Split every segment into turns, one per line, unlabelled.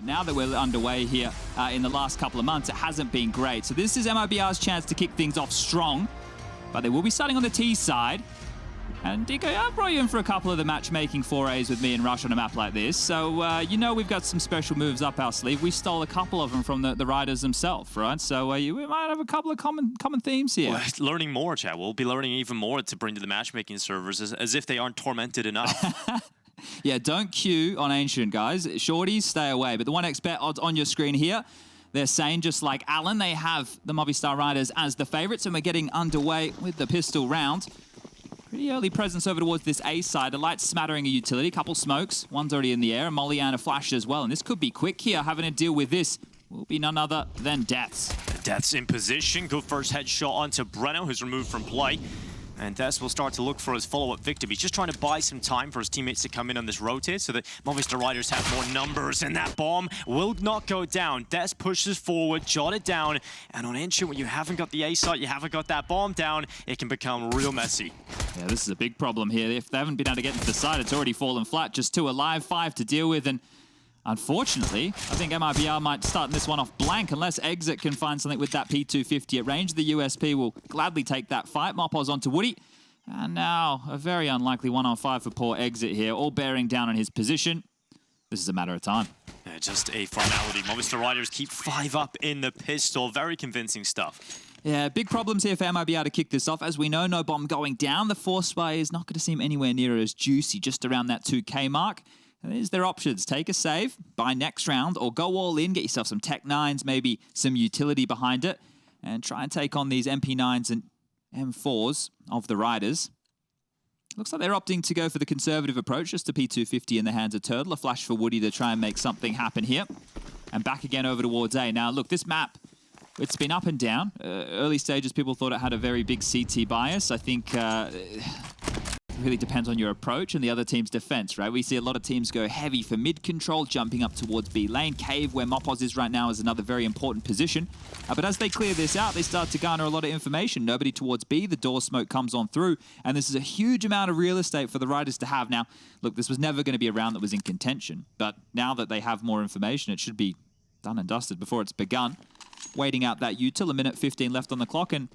But now that we're underway here in the last couple of months, it hasn't been great. So this is MIBR's chance to kick things off strong. But they will be starting on the T side. And DK, I've brought you in for a couple of the matchmaking forays with me and Rush on a map like this. So, you know we've got some special moves up our sleeve. We stole a couple of them from the riders themselves, right? So we might have a couple of common themes here.
Well, learning more, Chad. We'll be learning even more to bring to the matchmaking servers as if they aren't tormented enough.
Yeah, don't queue on Ancient, guys. Shorties, stay away. But the 1x bet odds on your screen here, they're saying, just like Alan, they have the Movistar riders as the favorites, and we're getting underway with the pistol round. Pretty early presence over towards this A side. A light smattering of utility, couple smokes. One's already in the air, and Molly and a flash as well. And this could be quick here. Having to deal with this will be none other than Deaths.
Deaths in position. Good first headshot onto Breno, who's removed from play. And Deaths will start to look for his follow-up victim. He's just trying to buy some time for his teammates to come in on this rotate so that Movistar riders have more numbers, and that bomb will not go down. Deaths pushes forward, jot it down, and on Ancient, when you haven't got the A site, you haven't got that bomb down, it can become real messy.
Yeah, this is a big problem here. If they haven't been able to get into the side, it's already fallen flat. Just 2 alive, 5 to deal with, and unfortunately, I think MIBR might start this one off blank unless Exit can find something with that P250 at range. The USP will gladly take that fight. Mopoz onto Woody. And now a very unlikely 1-on-5 for poor Exit here, all bearing down on his position. This is a matter of time.
Yeah, just a formality. Movistar riders keep 5 up in the pistol. Very convincing stuff.
Yeah, big problems here for MIBR to kick this off. As we know, no bomb going down. The force fire is not going to seem anywhere near as juicy, just around that 2K mark. And there's their options. Take a save, buy next round, or go all in, get yourself some Tech 9s, maybe some utility behind it, and try and take on these MP9s and M4s of the riders. Looks like they're opting to go for the conservative approach, just a P250 in the hands of Turtle. A flash for Woody to try and make something happen here. And back again over towards A. Now, look, this map, it's been up and down. Early stages, people thought it had a very big CT bias. I think it really depends on your approach and the other team's defense, right? We see a lot of teams go heavy for mid control, jumping up towards B lane. Cave, where Mopoz is right now, is another very important position. But as they clear this out, they start to garner a lot of information. Nobody towards B, the door smoke comes on through, and this is a huge amount of real estate for the riders to have. Now, look, this was never going to be a round that was in contention, but now that they have more information, it should be done and dusted before it's begun. Waiting out that util, a minute 15 left on the clock, and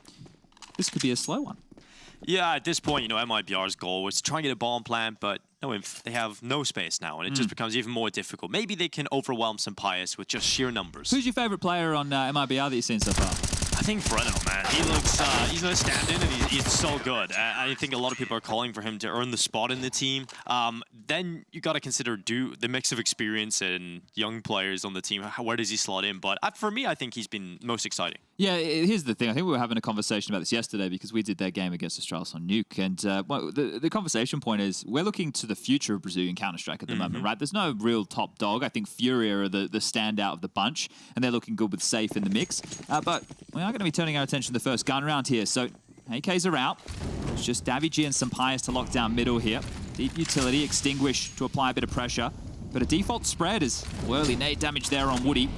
this could be a slow one.
Yeah, at this point, you know, MIBR's goal was to try and get a bomb plant, but no, they have no space now, and it just becomes even more difficult. Maybe they can overwhelm SunPayus with just sheer numbers.
Who's your favorite player on MIBR that you've seen so far?
I think Breno, man. He looks, he's going to stand in, and he's so good. I think a lot of people are calling for him to earn the spot in the team. Then you got to consider the mix of experience and young players on the team. Where does he slot in? But for me, I think he's been most exciting.
Yeah, here's the thing. I think we were having a conversation about this yesterday because we did their game against Astralis on Nuke. And well, the conversation point is we're looking to the future of Brazilian Counter-Strike at the moment, right? There's no real top dog. I think Furia are the standout of the bunch, and they're looking good with Safe in the mix. But we are going to be turning our attention to the first gun round here. So AKs are out. It's just Davy and SunPayus to lock down middle here. Deep utility, extinguish to apply a bit of pressure. But a default spread is early nade damage there on Woody.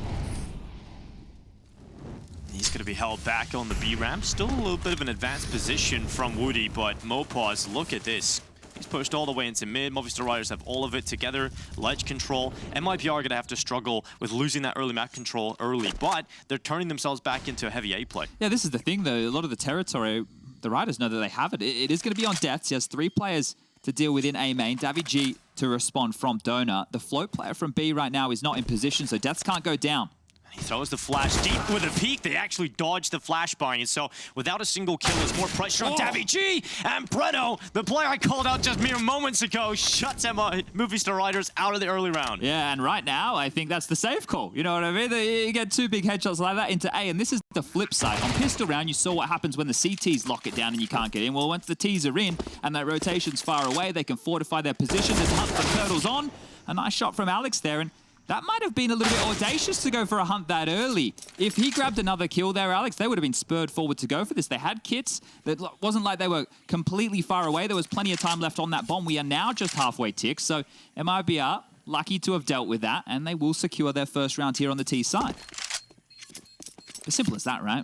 He's going to be held back on the B ramp. Still a little bit of an advanced position from Woody, but mopoz, look at this. He's pushed all the way into mid. Movistar riders have all of it together. Ledge control. MIBR are going to have to struggle with losing that early map control early, but they're turning themselves back into a heavy A play.
Yeah, this is the thing, though. A lot of the territory, the riders know that they have it. It is going to be on Deaths. He has 3 players to deal with in A main. Davy G to respond from Donut. The float player from B right now is not in position, so Deaths can't go down.
He throws the flash deep with a peek. They actually dodged the flash buying. So without a single kill, there's more pressure on Davy G. And Breno, the player I called out just mere moments ago, shuts Movistar riders out of the early round.
Yeah, and right now, I think that's the safe call. You know what I mean? You get 2 big headshots like that into A, and this is the flip side. On pistol round, you saw what happens when the CTs lock it down and you can't get in. Well, once the Ts are in and that rotation's far away, they can fortify their position. There's hunt for Turtles on. A nice shot from Alex there, and that might have been a little bit audacious to go for a hunt that early. If he grabbed another kill there, Alex, they would have been spurred forward to go for this. They had kits. It wasn't like they were completely far away. There was plenty of time left on that bomb. We are now just halfway ticked. So MIBR, lucky to have dealt with that, and they will secure their first round here on the T side. As simple as that, right?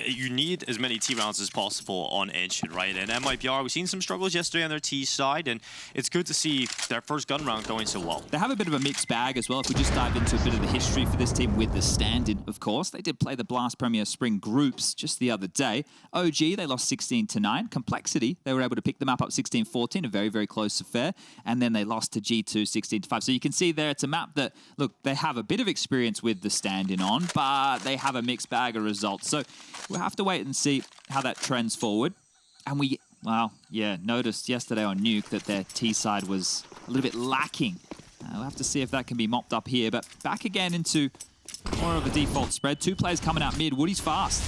You need as many T rounds as possible on Ancient, right? And MIBR, we've seen some struggles yesterday on their T side, and it's good to see their first gun round going so well.
They have a bit of a mixed bag as well. If we just dive into a bit of the history for this team with the stand-in, of course. They did play the Blast Premier Spring groups just the other day. OG, they lost 16-9. Complexity, they were able to pick them up 16-14, a very, very close affair. And then they lost to G2 16-5. So you can see there, it's a map that, look, they have a bit of experience with the stand-in on, but they have a mixed bag of results. So we'll have to wait and see how that trends forward. And we, well, yeah, noticed yesterday on Nuke that their T side was a little bit lacking. We'll have to see if that can be mopped up here. But back again into more of a default spread. 2 players coming out mid. Woody's fast.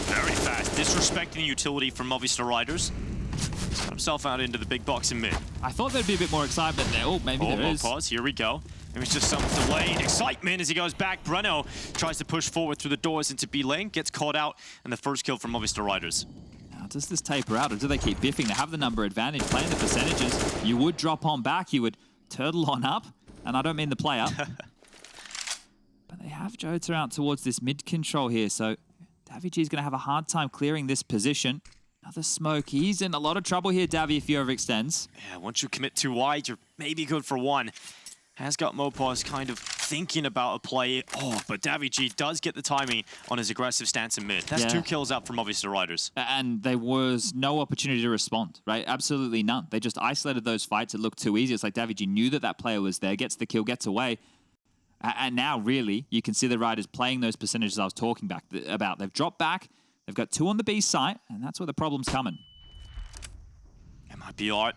Very fast. Disrespecting the utility from Movistar Riders. He's got himself out into the big box in mid.
I thought there'd be a bit more excitement there. Oh, maybe there is.
Pause. Here we go. It was just some delayed excitement as he goes back. Breno tries to push forward through the doors into B lane, gets caught out, and the first kill from Movistar Riders.
Now, does this taper out, or do they keep biffing? They have the number advantage, playing the percentages. You would drop on back, you would turtle on up, and I don't mean the player. But they have JOTA out towards this mid control here, so Davy G is going to have a hard time clearing this position. Another smoke. He's in a lot of trouble here, Davy, if he overextends.
Yeah, once you commit too wide, you're maybe good for one. Has got mopoz kind of thinking about a play. Oh, but Davy G does get the timing on his aggressive stance in mid. That's 2 kills out from Movistar Riders.
And there was no opportunity to respond, right? Absolutely none. They just isolated those fights. It looked too easy. It's like Davy G knew that that player was there, gets the kill, gets away. And now, really, you can see the Riders playing those percentages I was talking about. They've dropped back. They've got 2 on the B site, and that's where the problem's coming.
MIBR,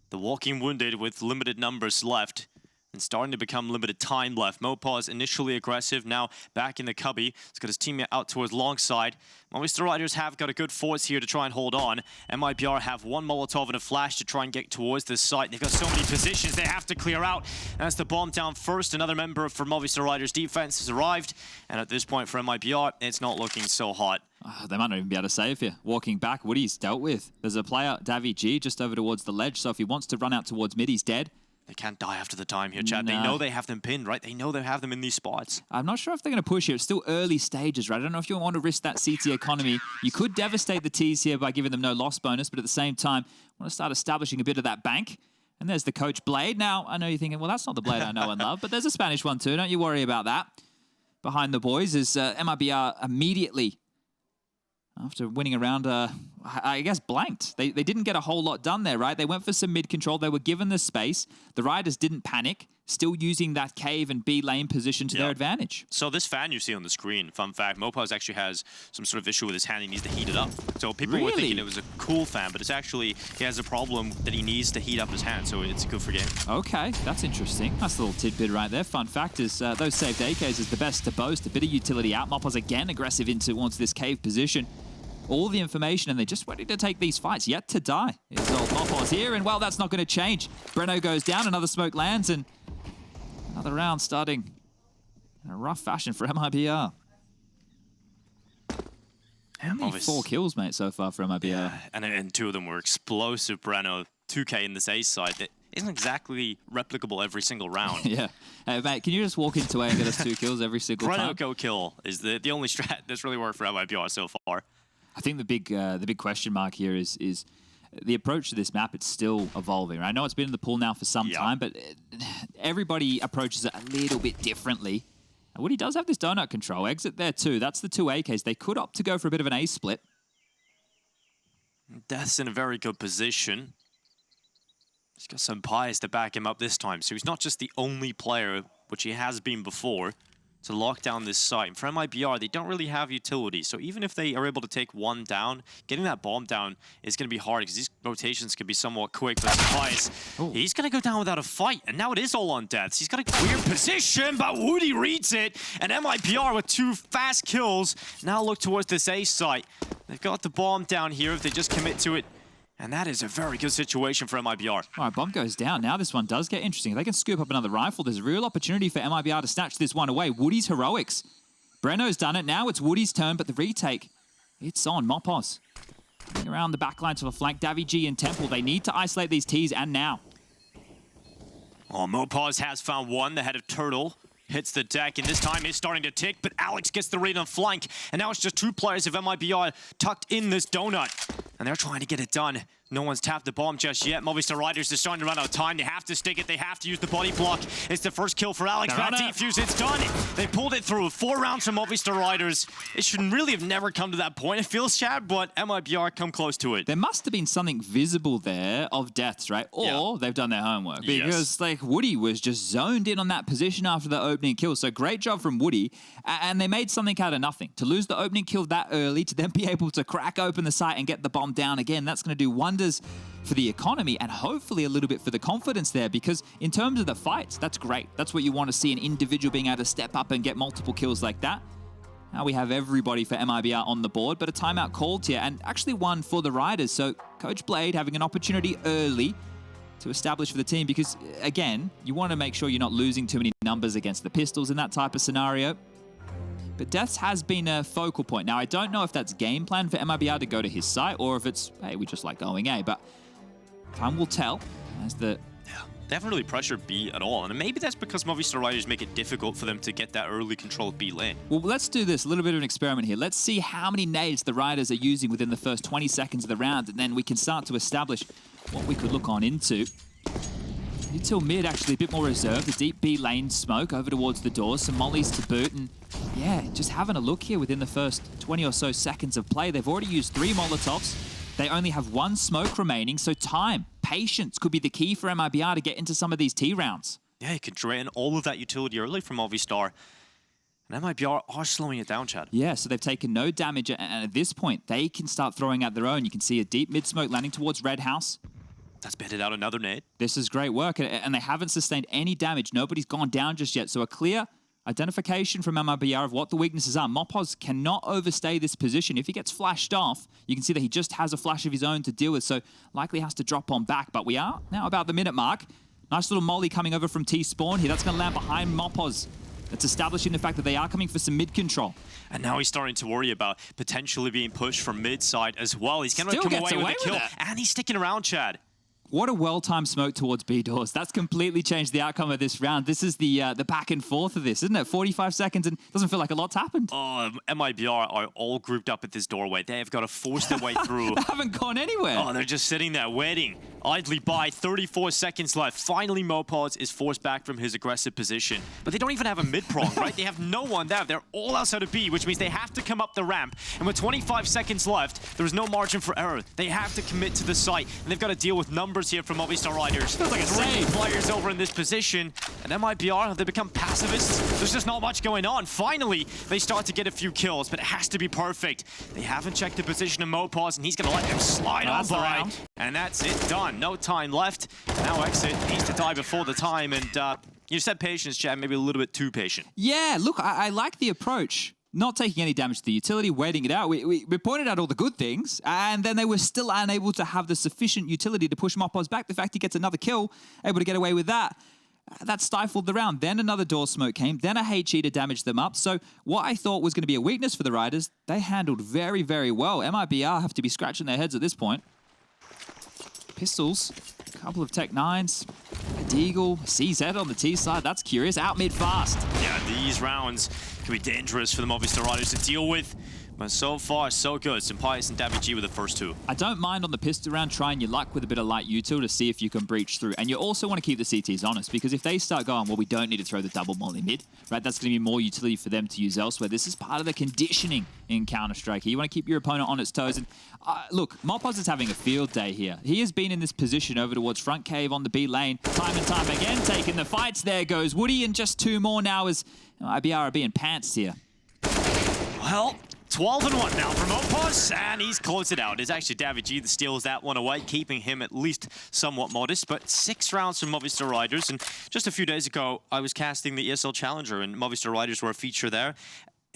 the walking wounded with limited numbers left. And starting to become limited time left. mopoz initially aggressive, now back in the cubby. He's got his teammate out towards long side. Movistar Riders have got a good force here to try and hold on. MIBR have 1 Molotov and a flash to try and get towards this site. They've got so many positions they have to clear out. That's the bomb down first. Another member for Movistar Riders defense has arrived. And at this point for MIBR, it's not looking so hot.
They might not even be able to save here. Walking back, Woody's dealt with. There's a player, Davy G, just over towards the ledge. So if he wants to run out towards mid, he's dead.
They can't die after the time here, Chad. They know they have them pinned, right? They know they have them in these spots.
I'm not sure if they're going to push here. It's still early stages, right? I don't know if you want to risk that CT economy. You could devastate the Ts here by giving them no loss bonus, but at the same time, want to start establishing a bit of that bank. And there's the coach Blade. Now, I know you're thinking, well, that's not the Blade I know and love, but there's a Spanish one too. Don't you worry about that. Behind the boys is MIBR immediately, after winning a round, I guess blanked. They didn't get a whole lot done there, right? They went for some mid-control. They were given the space. The Riders didn't panic, still using that cave and B lane position to their advantage.
So this fan you see on the screen, fun fact, mopoz actually has some sort of issue with his hand. He needs to heat it up. So people were thinking it was a cool fan, but it's actually, he has a problem that he needs to heat up his hand, so it's good for game.
Okay, that's interesting. Nice little tidbit right there. Fun fact is those saved AKs is the best to boast. A bit of utility out. mopoz again aggressive in towards this cave position. All the information, and they're just ready to take these fights, yet to die. Here's old mopoz here, and well, that's not going to change. Breno goes down, another smoke lands, and another round starting in a rough fashion for MIBR. Only 4 kills, mate, so far for MIBR.
Yeah, and 2 of them were explosive. Breno, 2K in this A side. That isn't exactly replicable every single round.
Yeah. Hey, mate, can you just walk into A and get us 2 kills every single time?
Breno go kill is the only strat that's really worked for MIBR so far.
I think the big question mark here is the approach to this map. It's still evolving. Right? I know it's been in the pool now for some time, but everybody approaches it a little bit differently. And Woody does have this donut control. Exit there too. That's the 2 AKs. They could opt to go for a bit of an A split.
Death's in a very good position. He's got SunPayus to back him up this time. So he's not just the only player, which he has been before, to lock down this site. For MIBR, they don't really have utility, so even if they are able to take 1 down, getting that bomb down is going to be hard because these rotations can be somewhat quick. But SunPayus, he's going to go down without a fight, and now it is all on deaths. He's got a weird position, but Woody reads it, and MIBR with 2 fast kills now look towards this A site. They've got the bomb down here if they just commit to it. And that is a very good situation for MIBR.
All right, bomb goes down. Now this one does get interesting. If they can scoop up another rifle, there's a real opportunity for MIBR to snatch this one away. Woody's heroics. Breno's done it. Now it's Woody's turn, but the retake, it's on mopoz. Coming around the backline to the flank. Davy G and Temple, they need to isolate these Ts, and now.
Oh, mopoz has found one, the head of Turtle. hits the deck, and this time is starting to tick, but Alex gets the read on flank, and now it's just 2 players of MIBR tucked in this donut, and they're trying to get it done. No one's tapped the bomb just yet. Movistar Riders are starting to run out of time. They have to stick it. They have to use the body block. It's the first kill for Alex. That defuse, it's done. They pulled it through. 4 rounds from Movistar Riders. It should really have never come to that point, it feels, Chad, but MIBR come close to it.
There must have been something visible there of deaths, right? Or they've done their homework. Because like Woody was just zoned in on that position after the opening kill. So great job from Woody. And they made something out of nothing. To lose the opening kill that early, to then be able to crack open the site and get the bomb down again, that's going to do wonders for the economy and hopefully a little bit for the confidence there, because in terms of the fights, that's great. That's what you want to see, an individual being able to step up and get multiple kills like that. Now we have everybody for MIBR on the board, but a timeout called here, and actually one for the Riders. So Coach Blade having an opportunity early to establish for the team, because again, you want to make sure you're not losing too many numbers against the Pistols in that type of scenario. But Deaths has been a focal point. Now, I don't know if that's game plan for MIBR to go to his site or if it's, hey, we just like going A. But time will tell as the...
They haven't really pressured B at all. And maybe that's because Movistar Riders make it difficult for them to get that early control of B lane.
Well, let's do this. A little bit of an experiment here. Let's see how many nades the Riders are using within the first 20 seconds of the round. And then we can start to establish what we could look on into. Until mid, actually a bit more reserved. The deep B lane smoke over towards the doors. Some mollies to boot. And yeah, just having a look here within the first 20 or so seconds of play. They've already used 3 Molotovs. They only have 1 smoke remaining. So time, patience could be the key for MIBR to get into some of these T rounds.
Yeah, you could drain all of that utility early from Movistar. And MIBR are slowing it down, Chad.
Yeah, so they've taken no damage. And at this point, they can start throwing out their own. You can see a deep mid smoke landing towards Red House.
That's bedded out another nade.
This is great work, and they haven't sustained any damage. Nobody's gone down just yet, so a clear identification from MIBR of what the weaknesses are. mopoz cannot overstay this position. If he gets flashed off, you can see that he just has a flash of his own to deal with, so likely has to drop on back. But we are now about the minute mark. Nice little molly coming over from T-Spawn here. That's going to land behind mopoz. That's establishing the fact that they are coming for some mid control.
And now he's starting to worry about potentially being pushed from mid side as well. He's going to come away with a kill, and he's sticking around, Chad.
What a well-timed smoke towards B doors. That's completely changed the outcome of this round. This is the back and forth of this, isn't it? 45 seconds and doesn't feel like a lot's happened.
Oh, MIBR are all grouped up at this doorway. They have got to force their way through.
They haven't gone anywhere.
Oh, they're just sitting there waiting. Idly by, 34 seconds left. Finally, mopoz is forced back from his aggressive position. But they don't even have a mid-prong, right? They have no one there. They're all outside of B, which means they have to come up the ramp. And with 25 seconds left, there is no margin for error. They have to commit to the site. And they've got to deal with numbers here from Movistar Riders.
Feels like a
3
save.
players over in this position. And MIBR, have they become pacifists? There's just not much going on. Finally, they start to get a few kills, but it has to be perfect. They haven't checked the position of mopoz, and he's going to let him slide on by. And that's it, done. No time left. Now Exit needs to die before the time, and you said patience, Chad, maybe a little bit too patient.
Yeah, look, I like the approach. Not taking any damage to the utility, waiting it out. We pointed out all the good things, and then they were still unable to have the sufficient utility to push mopoz back. The fact he gets another kill, able to get away with that, that stifled the round. Then another door smoke came, then a HE to damage them up. So what I thought was going to be a weakness for the Riders, they handled very, very well. MIBR have to be scratching their heads at this point. Pistols, a couple of Tech 9s, a Deagle, CZ on the T side. That's curious. Out mid fast.
Yeah, these rounds can be dangerous for the Movistar Riders to deal with. But so far, so good. SunPayus and David were the first 2.
I don't mind on the pistol round trying your luck with a bit of light util to see if you can breach through. And you also want to keep the CTs honest, because if they start going, well, we don't need to throw the double molly mid, right? That's going to be more utility for them to use elsewhere. This is part of the conditioning in Counter-Strike. You want to keep your opponent on its toes. And look, mopoz is having a field day here. He has been in this position over towards front cave on the B lane, time and time again, taking the fights. There goes Woody, and just 2 more now as IBR are being pantsed here.
Well, 12-1 now for mopoz, and he's closed it out. It's actually David that steals that one away, keeping him at least somewhat modest. But 6 rounds from Movistar Riders, and just a few days ago, I was casting the ESL Challenger, and Movistar Riders were a feature there.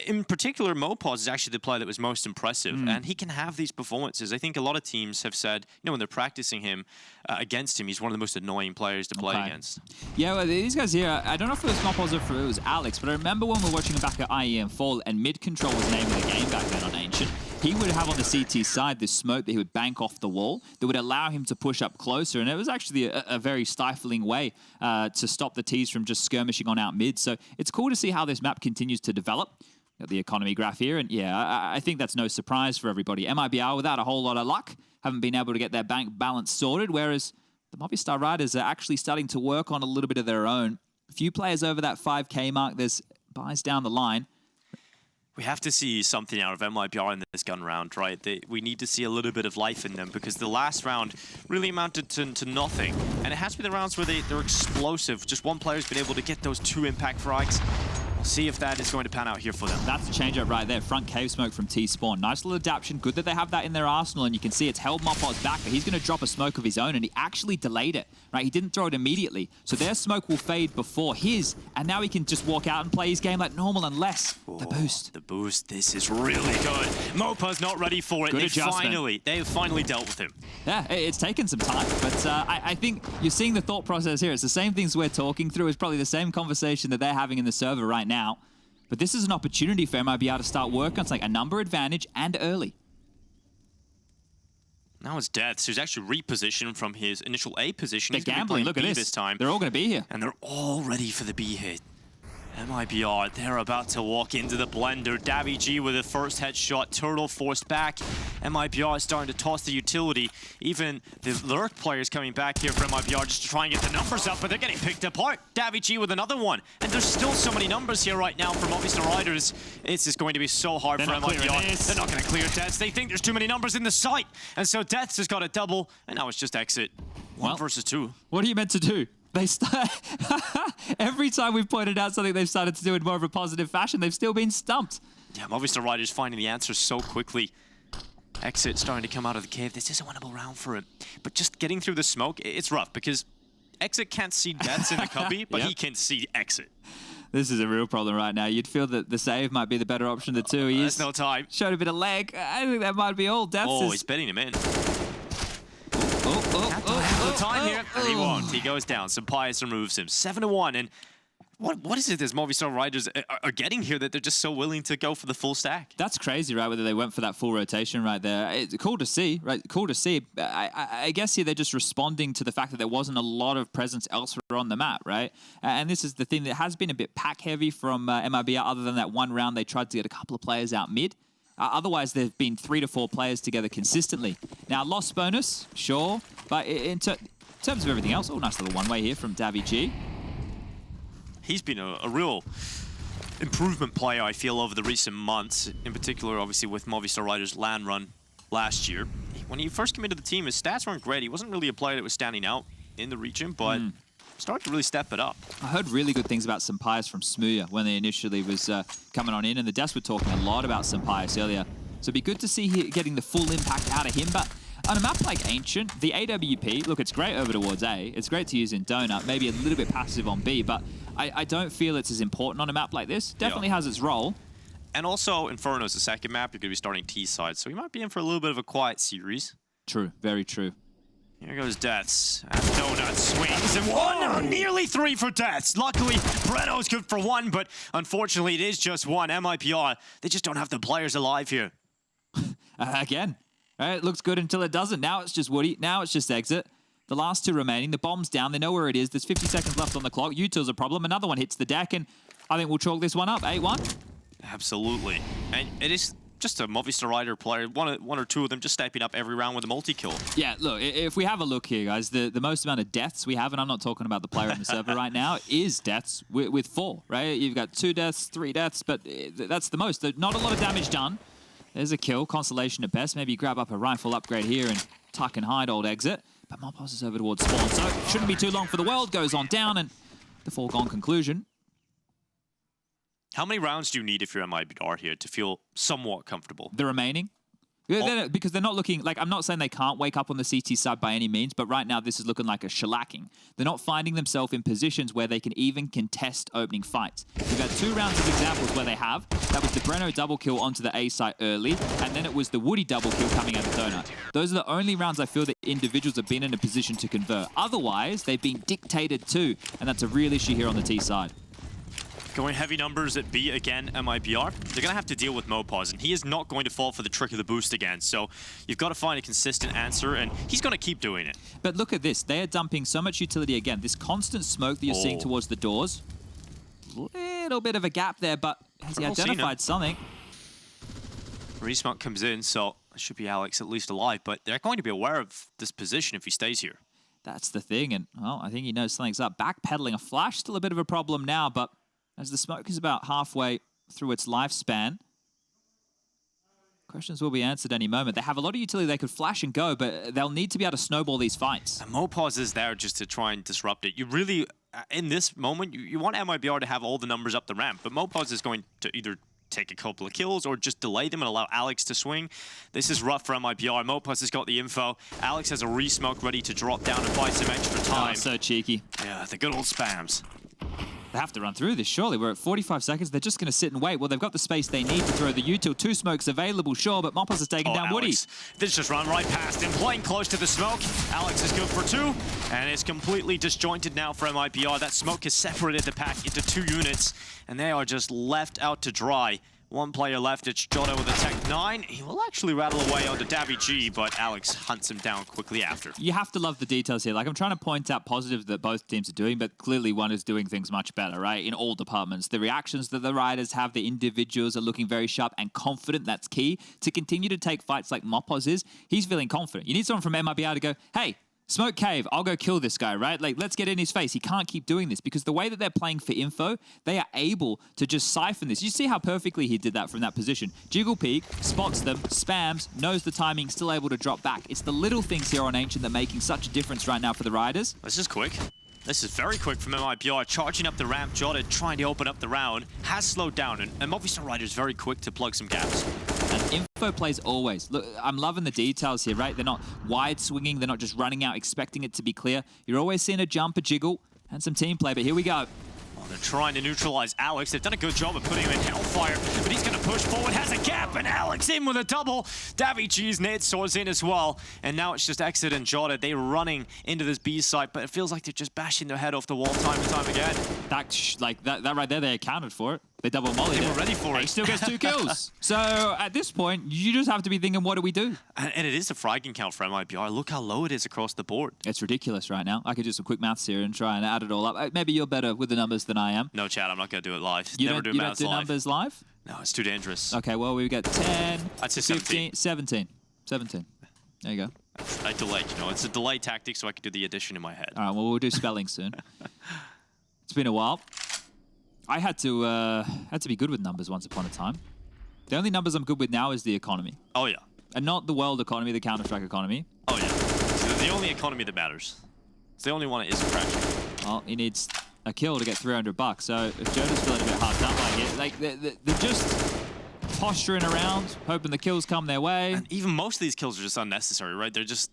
In particular, mopoz is actually the player that was most impressive, and he can have these performances. I think a lot of teams have said, you know, when they're practicing him against him, he's one of the most annoying players to play against.
Yeah, well, these guys here, I don't know if it was mopoz or if it was Alex, but I remember when we were watching him back at IEM Fall, and mid-control was the name of the game back then on Ancient. he would have on the CT side this smoke that he would bank off the wall that would allow him to push up closer. And it was actually a very stifling way to stop the T's from just skirmishing on out mid. So it's cool to see how this map continues to develop. Got the economy graph here. And yeah, I think that's no surprise for everybody. MIBR, without a whole lot of luck, haven't been able to get their bank balance sorted, whereas the Movistar Riders are actually starting to work on a little bit of their own. A few players over that 5K mark. There's buys down the line.
We have to see something out of MIBR in this gun round, right? We need to see a little bit of life in them because the last round really amounted to nothing. And it has to be the rounds where they're explosive. Just one player's been able to get those 2 impact frags. We'll see if that is going to pan out here for them.
That's a change-up right there. Front cave smoke from T-Spawn. Nice little adaptation. Good that they have that in their arsenal, and you can see it's held mopoz back, but he's going to drop a smoke of his own, and he actually delayed it, right? He didn't throw it immediately. So their smoke will fade before his, and now he can just walk out and play his game like normal unless the boost.
The boost. This is really good. mopoz not ready for it. They've finally dealt with him.
Yeah, it's taken some time, but I think you're seeing the thought process here. It's the same things we're talking through. It's probably the same conversation that they're having in the server right now. But this is an opportunity for MIBR to start working on something, a number advantage and early.
Now it's Deaths, who's actually repositioned from his initial A position.
They're gambling. Look at this time. They're all going to be here.
And they're all ready for the B hit. MIBR, they're about to walk into the blender. daviG with the first headshot. Turtle forced back. MIBR is starting to toss the utility. Even the Lurk players coming back here for MIBR just to try and get the numbers up, but they're getting picked apart. daviG with another one. And there's still so many numbers here right now for Movistar Riders. It's just going to be so hard for MIBR. They're not going to clear Deaths. They think there's too many numbers in the site. And so Deaths has got a double, and now it's just exit. One versus 2.
What are you meant to do? They start every time we've pointed out something they've started to do in more of a positive fashion, they've still been stumped.
Yeah, Movistar Riders finding the answers so quickly. Exit starting to come out of the cave. This is a winnable round for him. But just getting through the smoke, it's rough because Exit can't see Deaths in the cubby, but he can see Exit.
This is a real problem right now. You'd feel that the save might be the better option of the two.
There's no time.
Showed a bit of leg. I think that might be all. Deaths
he's betting him in. Time here, and he won't. He goes down. SunPayus removes him. 7-1, and what is it that Movistar Riders are getting here that they're just so willing to go for the full stack?
That's crazy, right? Whether they went for that full rotation right there. It's cool to see, right? Cool to see. I guess here they're just responding to the fact that there wasn't a lot of presence elsewhere on the map, right? And this is the thing that has been a bit pack heavy from MIBR. Other than that one round, they tried to get a couple of players out mid. Otherwise, there have been 3 to 4 players together consistently. Now, loss bonus, sure, but in terms of everything else, nice little one-way here from daviG.
He's been a real improvement player, I feel, over the recent months. In particular, obviously, with Movistar Riders' LAN run last year. When he first came into the team, his stats weren't great. He wasn't really a player that was standing out in the region, but started to really step it up.
I heard really good things about SunPayus from Smooya when they initially was coming on in, and the devs were talking a lot about SunPayus earlier. So it'd be good to see getting the full impact out of him, but on a map like Ancient, the AWP, look, it's great over towards A. It's great to use in Donut, maybe a little bit passive on B, but I don't feel it's as important on a map like this. Definitely has its role.
And also, Inferno's the second map. You're going to be starting T side, so we might be in for a little bit of a quiet series.
True, very true.
Here goes Deaths. And Donut swings and one. Nearly 3 for Deaths. Luckily, Breno's good for 1, but unfortunately, it is just 1. MIBR, they just don't have the players alive here.
Again. It looks good until it doesn't. Now it's just Woody. Now it's just Exit. The last 2 remaining. The bomb's down. They know where it is. There's 50 seconds left on the clock. U2's a problem. Another one hits the deck, and I think we'll chalk this one up. 8-1.
Absolutely. And it is just a Movistar Rider player, one or two of them just stepping up every round with a multi-kill.
Yeah, look, if we have a look here, guys, the most amount of deaths we have, and I'm not talking about the player in the server right now, is deaths with 4, right? You've got 2 deaths, 3 deaths, but that's the most. Not a lot of damage done. There's a kill, consolation at best. Maybe you grab up a rifle upgrade here and tuck and hide old Exit. But mopoz is over towards spawn, so shouldn't be too long for the world. Goes on down, and the foregone conclusion.
How many rounds do you need if you're MIBR here to feel somewhat comfortable?
The remaining? Because they're not looking, like, I'm not saying they can't wake up on the CT side by any means, but right now this is looking like a shellacking. They're not finding themselves in positions where they can even contest opening fights. We've had 2 rounds of examples where they have. That was the Breno double kill onto the A site early, and then it was the Woody double kill coming out of Donut. Those are the only rounds I feel that individuals have been in a position to convert. Otherwise, they've been dictated to, and that's a real issue here on the T side.
Going heavy numbers at B again, MIBR. They're going to have to deal with mopoz, and he is not going to fall for the trick of the boost again. So you've got to find a consistent answer, and he's going to keep doing it.
But look at this. They are dumping so much utility again. This constant smoke that you're seeing towards the doors. Little bit of a gap there, but has he identified something?
Resmoke comes in, so it should be Alex at least alive, but they're going to be aware of this position if he stays here.
That's the thing, and well, I think he knows something's up. Backpedaling a flash, still a bit of a problem now, but as the smoke is about halfway through its lifespan, questions will be answered any moment. They have a lot of utility they could flash and go, but they'll need to be able to snowball these fights.
And mopoz is there just to try and disrupt it. You really, in this moment, you want MIBR to have all the numbers up the ramp, but mopoz is going to either take a couple of kills or just delay them and allow Alex to swing. This is rough for MIBR. mopoz has got the info. Alex has a resmoke ready to drop down and buy some extra time.
Oh, so cheeky.
Yeah, the good old spams.
They have to run through this, surely. We're at 45 seconds. They're just going to sit and wait. Well, they've got the space they need to throw the util. 2 smokes available, sure, but mopoz is taking down Woody.
This just run right past him, playing close to the smoke. Alex is good for 2, and it's completely disjointed now for MIBR. That smoke has separated the pack into 2 units, and they are just left out to dry. 1 player left, it's JOTA with a Tech 9. He will actually rattle away onto Davy, but Alex hunts him down quickly after.
You have to love the details here. Like, I'm trying to point out positives that both teams are doing, but clearly one is doing things much better, right? In all departments. The reactions that the riders have, the individuals are looking very sharp and confident. That's key. To continue to take fights like mopoz is, he's feeling confident. You need someone from MIBR to go, hey, smoke cave, I'll go kill this guy, right? Like, let's get in his face. He can't keep doing this because the way that they're playing for info, they are able to just siphon this. You see how perfectly he did that from that position. Jiggle peek, spots them, spams, knows the timing, still able to drop back. It's the little things here on Ancient that are making such a difference right now for the riders.
This is quick. This is very quick from MIBR, charging up the ramp. JOTA trying to open up the round, has slowed down, and Movistar riders very quick to plug some gaps.
And info plays always. Look, I'm loving the details here, right? They're not wide swinging. They're not just running out expecting it to be clear. You're always seeing a jump, a jiggle, and some team play, but here we go.
They're trying to neutralize Alex. They've done a good job of putting him in Hellfire, but he's going to push forward, has a gap, and Alex in with a double. Davy nade swords in as well, and now it's just Exit and JOTA. They're running into this B site, but it feels like they're just bashing their head off the wall time and time again.
That right there, they accounted for it. They double molly.
They were ready for it.
He still gets 2 kills. So at this point, you just have to be thinking, what do we do?
And it is a fragging count for MIBR. Look how low it is across the board.
It's ridiculous right now. I could do some quick maths here and try and add it all up. Maybe you're better with the numbers than I am.
No, Chad, I'm not going to do it live.
You
Never
don't
do
numbers live?
No, it's too dangerous.
Okay, well, we've got 10,
I'd say
15, 17. There you go.
I delayed, you know. It's a delay tactic so I can do the addition in my head.
All right, well, we'll do spelling soon. It's been a while. I had to be good with numbers once upon a time. The only numbers I'm good with now is the economy.
Oh, yeah.
And not the world economy, the Counter-Strike economy.
Oh, yeah. It's the only economy that matters. It's the only one that isn't crashing.
Well, he needs a kill to get $300. So if JOTA's feeling a bit hard done like it, they're just posturing around, hoping the kills come their way.
And even most of these kills are just unnecessary, right? They're just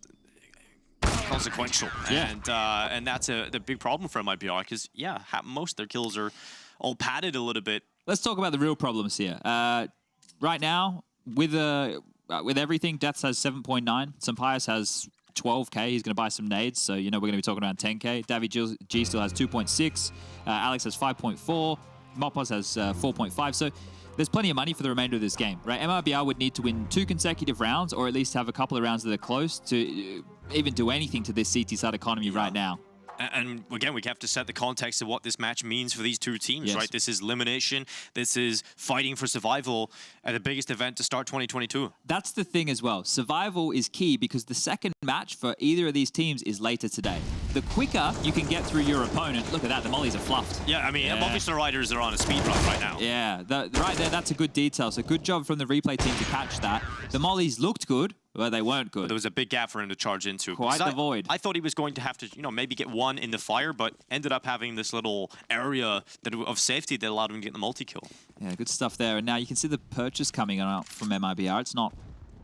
consequential.
Yeah.
And that's the big problem for MIBR because, yeah, most of their kills are all padded a little bit.
Let's talk about the real problems here. Right now, with everything, Deaths has 7.9. SunPayus has 12k. He's going to buy some nades, so you know we're going to be talking around 10k. Davy G still has 2.6. Alex has 5.4. mopoz has 4.5. So there's plenty of money for the remainder of this game, right? MIBR would need to win 2 consecutive rounds, or at least have a couple of rounds that are close to even do anything to this CT side economy right now.
And again, we have to set the context of what this match means for these 2 teams,
yes.
right? This is elimination. This is fighting for survival at the biggest event to start 2022.
That's the thing as well. Survival is key because the second match for either of these teams is later today. The quicker you can get through your opponent, look at that, the mollies are fluffed.
Yeah, I mean, Movistar riders are on a speed run right now.
Yeah, right there, that's a good detail. So good job from the replay team to catch that. The mollies looked good, but they weren't good.
But there was a big gap for him to charge into.
Quite the void.
I thought he was going to have to, you know, maybe get 1 in the fire, but ended up having this little area of safety that allowed him to get the multi-kill.
Yeah, good stuff there. And now you can see the purchase coming out from MIBR. It's not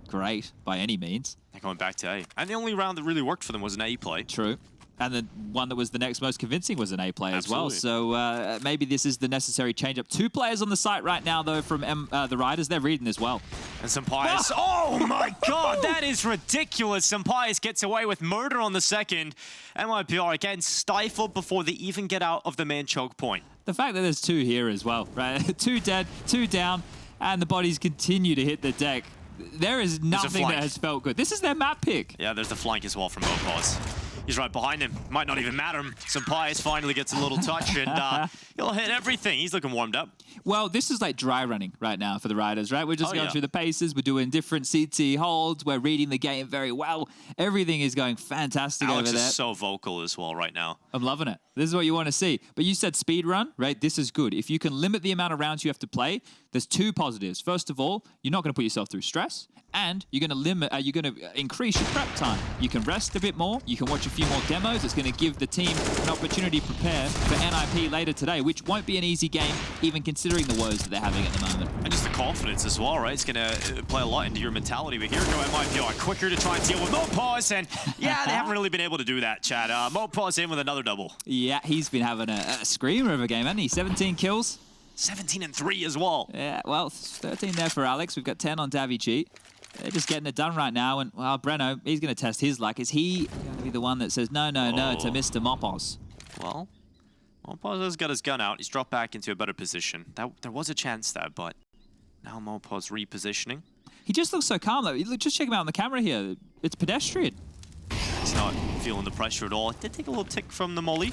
great by any means.
They're going back to A. And the only round that really worked for them was an A play.
True. And the one that was the next most convincing was an A play as well.
Absolutely.
So maybe this is the necessary change-up. 2 players on the site right now, though, from the Riders. They're reading as well.
And SunPayus. Oh, my God. That is ridiculous. SunPayus gets away with murder on the second. MIBR, again, stifled before they even get out of the main choke point.
The fact that there's 2 here as well, right? 2 dead, 2 down, and the bodies continue to hit the deck. There is nothing that has felt good. This is their map pick.
Yeah, there's the flank as well from mopoz. He's right behind him. Might not even matter him. SunPayus finally gets a little touch, and he'll hit everything. He's looking warmed up.
Well, this is like dry running right now for the Riders, right? We're just going through the paces. We're doing different CT holds. We're reading the game very well. Everything is going fantastic
Alex
over there.
is so vocal as well right now.
I'm loving it. This is what you want to see. But you said speed run, right? This is good. If you can limit the amount of rounds you have to play, there's 2 positives. First of all, you're not going to put yourself through stress, and you're going to increase your prep time. You can rest a bit more. You can watch a few more demos. It's going to give the team an opportunity to prepare for NIP later today, which won't be an easy game, even considering the woes that they're having at the moment.
And just the confidence as well, right? It's going to play a lot into your mentality. But here go MIBR, quicker to try and deal with mopoz, and yeah, they haven't really been able to do that, Chad. mopoz in with another double.
Yeah, he's been having a screamer of a game, hasn't he? 17 kills.
17 and 3 as well.
Yeah, well, 13 there for Alex. We've got 10 on Davichi. They're just getting it done right now. And, well, Breno, he's going to test his luck. Is he going to be the one that says no to Mr. Mopoz?
Well, mopoz has got his gun out. He's dropped back into a better position. There was a chance there, but now mopoz repositioning.
He just looks so calm, though. Just check him out on the camera here. It's pedestrian.
He's not feeling the pressure at all. Did take a little tick from the molly.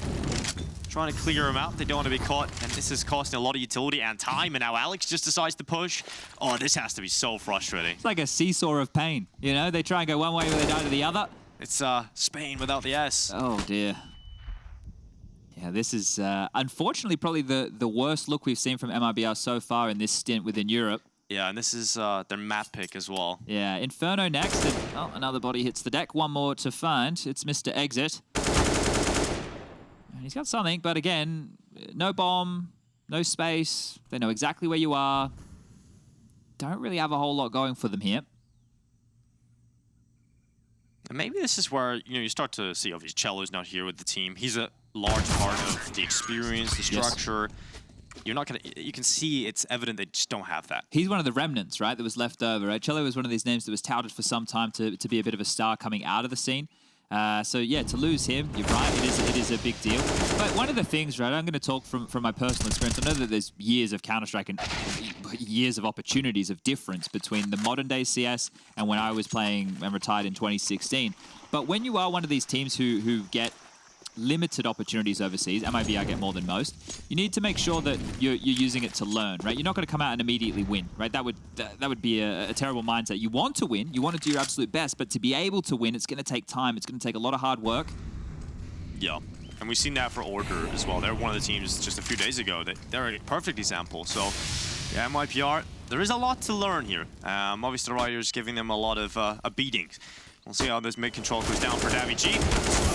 Trying to clear him out. They don't want to be caught, and this is costing a lot of utility and time, and now Alex just decides to push. Oh, this has to be so frustrating.
It's like a seesaw of pain, you know? They try and go one way, but they die to the other.
It's Spain without the S.
Oh, dear. Yeah, this is, unfortunately, probably the worst look we've seen from MIBR so far in this stint within Europe.
Yeah, and this is their map pick as well.
Yeah, Inferno next, and oh, another body hits the deck. One more to find. It's Mr. Exit. And he's got something, but again, no bomb, no space. They know exactly where you are. Don't really have a whole lot going for them here.
And maybe this is where, you start to see, obviously, Cello's not here with the team. He's a large part of the experience, the structure. Yes. You're not gonna. You can see it's evident they just don't have that.
He's one of the remnants, right? That was left over. Right, Cello was one of these names that was touted for some time to be a bit of a star coming out of the scene. So yeah, to lose him, you're right. It is a big deal. But one of the things, right? I'm going to talk from my personal experience. I know that there's years of Counter-Strike and years of opportunities of difference between the modern day CS and when I was playing and retired in 2016. But when you are one of these teams who get limited opportunities overseas, MIBR get more than most, you need to make sure that you're using it to learn, right? You're not going to come out and immediately win, right? That would be a terrible mindset. You want to win, you want to do your absolute best, but to be able to win, it's going to take time. It's going to take a lot of hard work. Yeah.
And we've seen that for Order as well. They're one of the teams just a few days ago. They're a perfect example. So, yeah, MIBR, there is a lot to learn here. Movistar Riders giving them a lot of a beating. We'll see how this mid-control goes down for Davichi.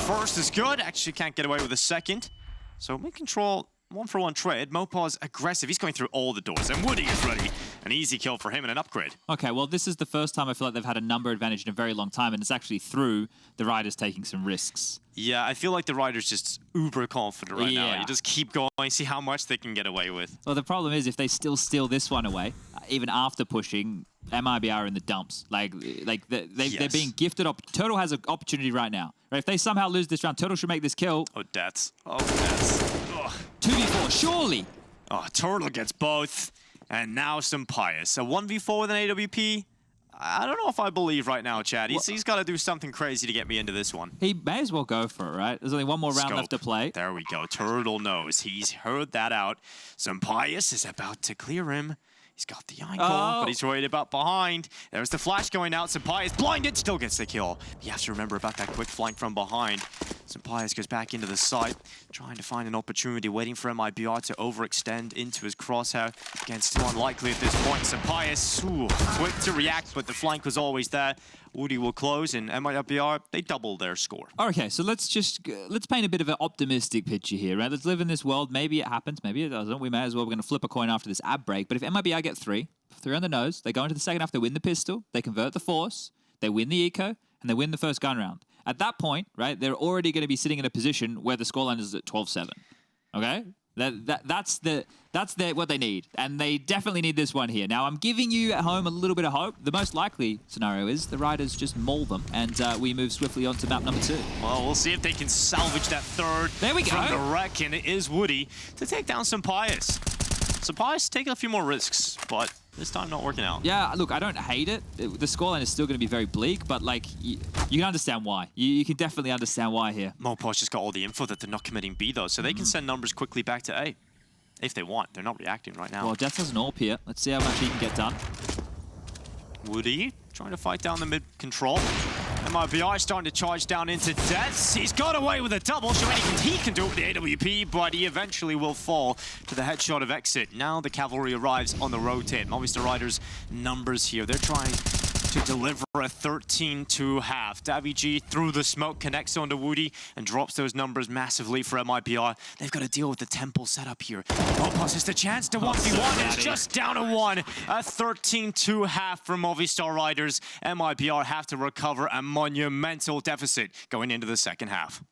First is good. Actually can't get away with a second. So mid-control, 1-for-1 trade. mopoz aggressive. He's going through all the doors. And Woody is ready. An easy kill for him and an upgrade.
Okay, well, this is the first time I feel like they've had a number advantage in a very long time, and it's actually through the Riders taking some risks.
Yeah, I feel like the Riders just uber confident right now. You just keep going, see how much they can get away with.
Well, the problem is if they still steal this one away, even after pushing, MIBR are in the dumps. They're being gifted. Turtle has an opportunity right now. Right? If they somehow lose this round, Turtle should make this kill.
Oh, deaths. Oh, deaths.
2v4, surely.
Oh, Turtle gets both. And now SunPayus. A 1v4 with an AWP. I don't know if I believe right now, Chad. He's got to do something crazy to get me into this one.
He may as well go for it, right? There's only one more round left to play.
There we go. Turtle knows. He's heard that out. SunPayus is about to clear him. He's got the angle, but he's worried about behind. There's the flash going out. SunPayus blinded, still gets the kill. You have to remember about that quick flank from behind. SunPayus goes back into the site, trying to find an opportunity, waiting for MIBR to overextend into his crosshair. Again, still unlikely at this point. SunPayus, quick to react, but the flank was always there. Woody will close, and MIBR, they double their score.
Okay, so let's paint a bit of an optimistic picture here, right? Let's live in this world. Maybe it happens, maybe it doesn't. We may as well. We're going to flip a coin after this ab break. But if MIBR get three on the nose, they go into the second half, they win the pistol, they convert the force, they win the eco, and they win the first gun round. At that point, right, they're already going to be sitting in a position where the scoreline is at 12-7. Okay? That's what they need, and they definitely need this one here. Now, I'm giving you at home a little bit of hope. The most likely scenario is the Riders just maul them, and we move swiftly on to map number 2.
Well, we'll see if they can salvage that third.
There we go.
From the wreck, and it is Woody to take down SunPayus. SunPayus taking a few more risks, but this time not working out.
Yeah, look, I don't hate it. The scoreline is still going to be very bleak, but like you can understand why. You can definitely understand why here.
mopoz just got all the info that they're not committing B though, so they can send numbers quickly back to A. If they want. They're not reacting right now.
Well, Death has an AWP here. Let's see how much he can get done.
Woody trying to fight down the mid control. MIBR starting to charge down into Death. He's got away with a double, showing he can do it with the AWP, but he eventually will fall to the headshot of exit. Now the cavalry arrives on the rotate. Movistar Riders numbers here. They're trying to deliver a 13-2 half. Davy through the smoke connects onto Woody and drops those numbers massively for MIBR. They've got to deal with the temple setup here. mopoz has the chance to 1v1. It's just down to 1. A 13-2 half from Movistar Riders. MIBR have to recover a monumental deficit going into the second half.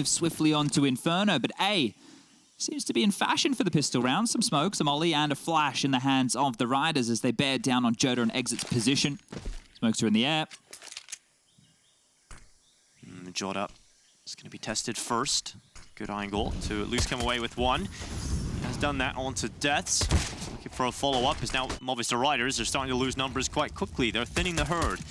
Swiftly on to Inferno, but A seems to be in fashion for the pistol round. Some smoke, some ollie, and a flash in the hands of the Riders as they bear down on JOTA and Exit's position. Smokes are in the air.
JOTA is going to be tested first. Good angle to at least come away with one. He has done that onto Deaths. Looking for a follow-up as now Movistar Riders are starting to lose numbers quite quickly. They're thinning the herd.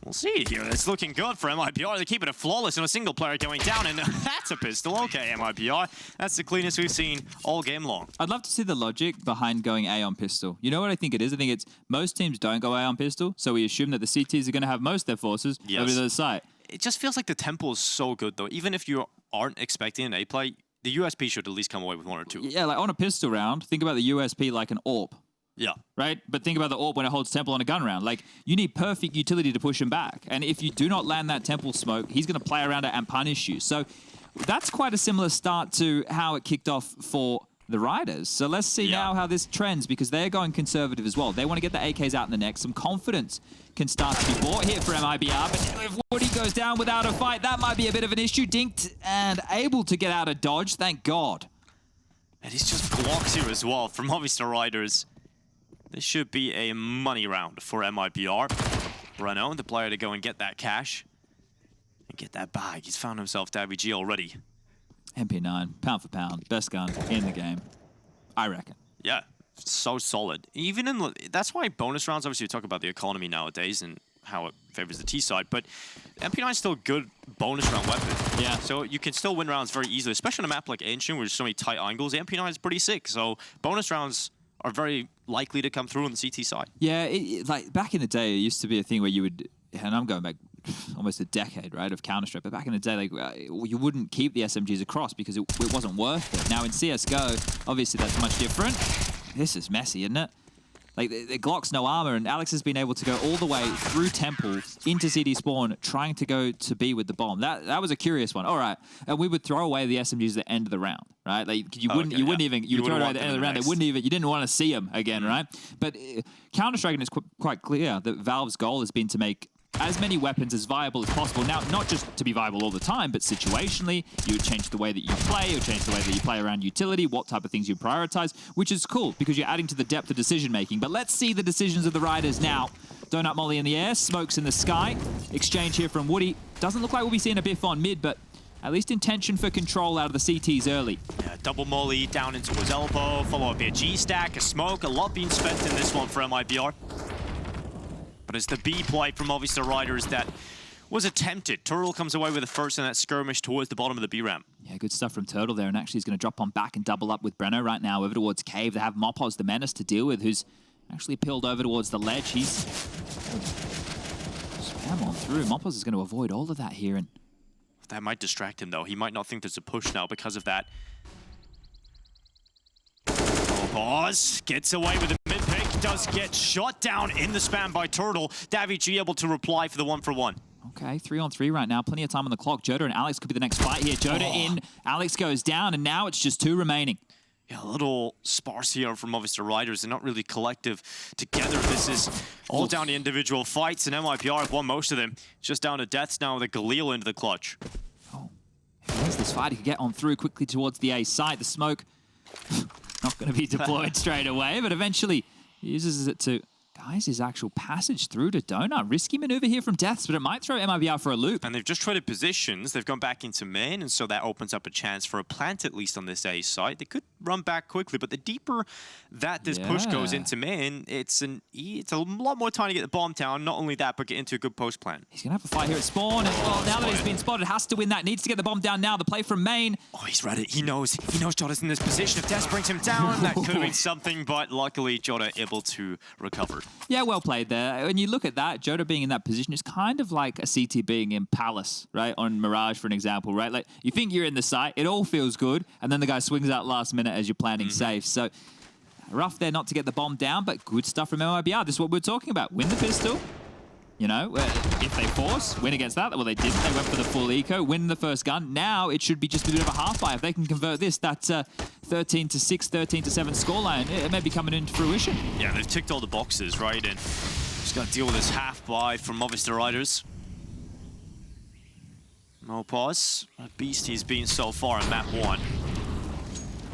We'll see here. It's looking good for MIBR. They're keeping it flawless and a single player going down, and that's a pistol. Okay, MIBR. That's the cleanest we've seen all game long.
I'd love to see the logic behind going A on pistol. You know what I think it is? I think it's most teams don't go A on pistol, so we assume that the CTs are going to have most of their forces over the other side.
It just feels like the tempo is so good, though. Even if you aren't expecting an A play, the USP should at least come away with 1 or 2.
Yeah, like on a pistol round, think about the USP like an AWP.
Yeah.
Right? But think about the AWP when it holds temple on a gun round. Like, you need perfect utility to push him back. And if you do not land that temple smoke, he's going to play around it and punish you. So that's quite a similar start to how it kicked off for the Riders. So let's see now how this trends, because they're going conservative as well. They want to get the AKs out in the neck. Some confidence can start to be bought here for MIBR. But if Woody goes down without a fight, that might be a bit of an issue. Dinked and able to get out of dodge. Thank God.
And it's just Glocks here as well from Movistar Riders. This should be a money round for MIBR. Renault, the player to go and get that cash and get that bag. He's found himself Davy already.
MP9, pound for pound, best gun in the game, I reckon.
Yeah, so solid. Even in that's why bonus rounds, obviously we talk about the economy nowadays and how it favors the T side, but MP9 is still a good bonus round weapon.
Yeah.
So you can still win rounds very easily, especially on a map like Ancient where there's so many tight angles. MP9 is pretty sick, so bonus rounds are very likely to come through on the CT side.
Yeah, like back in the day, it used to be a thing where you would, and I'm going back almost a decade, right, of Counter-Strike, but back in the day, like you wouldn't keep the SMGs across because it wasn't worth it. Now in CSGO, obviously that's much different. This is messy, isn't it? Like, the Glock's no armor, and Alex has been able to go all the way through Temple into CD spawn, trying to go to B with the bomb. That was a curious one. All right, and we would throw away the SMGs at the end of the round, right? Like you wouldn't even you would throw it away at the end of the round. They wouldn't even, you didn't want to see them again, right? But Counter-Strike is quite clear that Valve's goal has been to make as many weapons as viable as possible. Now, not just to be viable all the time, but situationally, you would change the way that you play, you would change the way that you play around utility, what type of things you prioritize, which is cool because you're adding to the depth of decision-making. But let's see the decisions of the Riders now. Donut Molly in the air, smokes in the sky. Exchange here from Woody. Doesn't look like we'll be seeing a biff on mid, but at least intention for control out of the CTs early.
Yeah, double Molly down into his elbow, follow up a G-stack, a smoke, a lot being spent in this one for MIBR. But it's the B play from Movistar Riders that was attempted. Turtle comes away with the first in that skirmish towards the bottom of the B ramp.
Yeah, good stuff from Turtle there, and actually he's going to drop on back and double up with Breno right now over towards Cave. They have mopoz, the menace, to deal with, who's actually peeled over towards the ledge. He's spam on through. mopoz is going to avoid all of that here, and
that might distract him, though. He might not think there's a push now because of that. mopoz gets away with the mid-pick, does get shot down in the spam by Turtle. Davy able to reply for the 1-for-1.
Okay, 3-on-3 right now. Plenty of time on the clock. JOTA and Alex could be the next fight here. JOTA in, Alex goes down, and now it's just 2 remaining.
Yeah, a little sparse here from Movistar Riders. They're not really collective together. This is all down to individual fights, and MIBR have won most of them. Just down to deaths now with a Galil into the clutch.
Oh, if he wins this fight, he could get on through quickly towards the A site. The smoke, not going to be deployed straight away, but eventually he uses it to guys his actual passage through to Donut. Risky maneuver here from Deaths, but it might throw MIBR for a loop.
And they've just traded positions. They've gone back into main, and so that opens up a chance for a plant, at least on this A site. They could run back quickly, but the deeper that this push goes into main, it's a lot more time to get the bomb down. Not only that, but get into a good post plant.
He's going to have a fight here at spawn, and well, now that he's been spotted, has to win that. Needs to get the bomb down now. The play from main.
Oh, he's read it. He knows JOTA's in this position. If Deaths brings him down, that could have been something, but luckily JOTA able to recover.
Yeah, well played there. When you look at that, JOTA being in that position is kind of like a CT being in Palace, right? On Mirage, for an example, right? Like, you think you're in the site, it all feels good, and then the guy swings out last minute as you're planning safe. So, rough there not to get the bomb down, but good stuff from MIBR. This is what we're talking about. Win the pistol. You know, if they force, win against that. Well, they didn't. They went for the full eco, win the first gun. Now it should be just a bit of a half buy. If they can convert this, that 13-6, 13-7 scoreline, it may be coming into fruition.
Yeah, they've ticked all the boxes, right? And just got to deal with this half buy from Movistar Riders. mopoz, a beast he's been so far in map 1.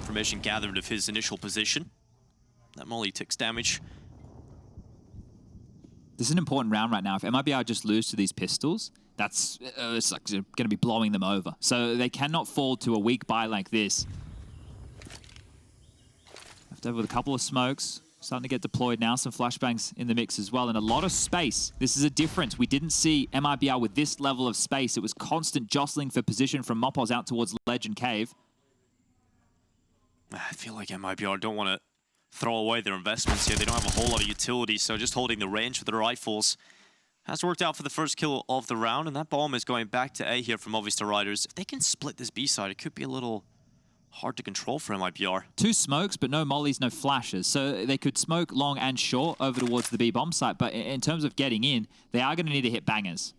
Information gathered of his initial position. That molly ticks damage.
This is an important round right now. If MIBR just lose to these pistols, that's it's like going to be blowing them over. So they cannot fall to a weak buy like this. Left over with a couple of smokes. Starting to get deployed now. Some flashbangs in the mix as well. And a lot of space. This is a difference. We didn't see MIBR with this level of space. It was constant jostling for position from mopoz out towards ledge and cave.
I feel like MIBR don't want to throw away their investments here. They don't have a whole lot of utility, so just holding the range for their rifles has worked out for the first kill of the round, and that bomb is going back to A here from Movistar Riders. If they can split this B side, it could be a little hard to control for MIBR. 2
smokes, but no mollies, no flashes. So they could smoke long and short over towards the B bomb site, but in terms of getting in, they are going to need to hit bangers.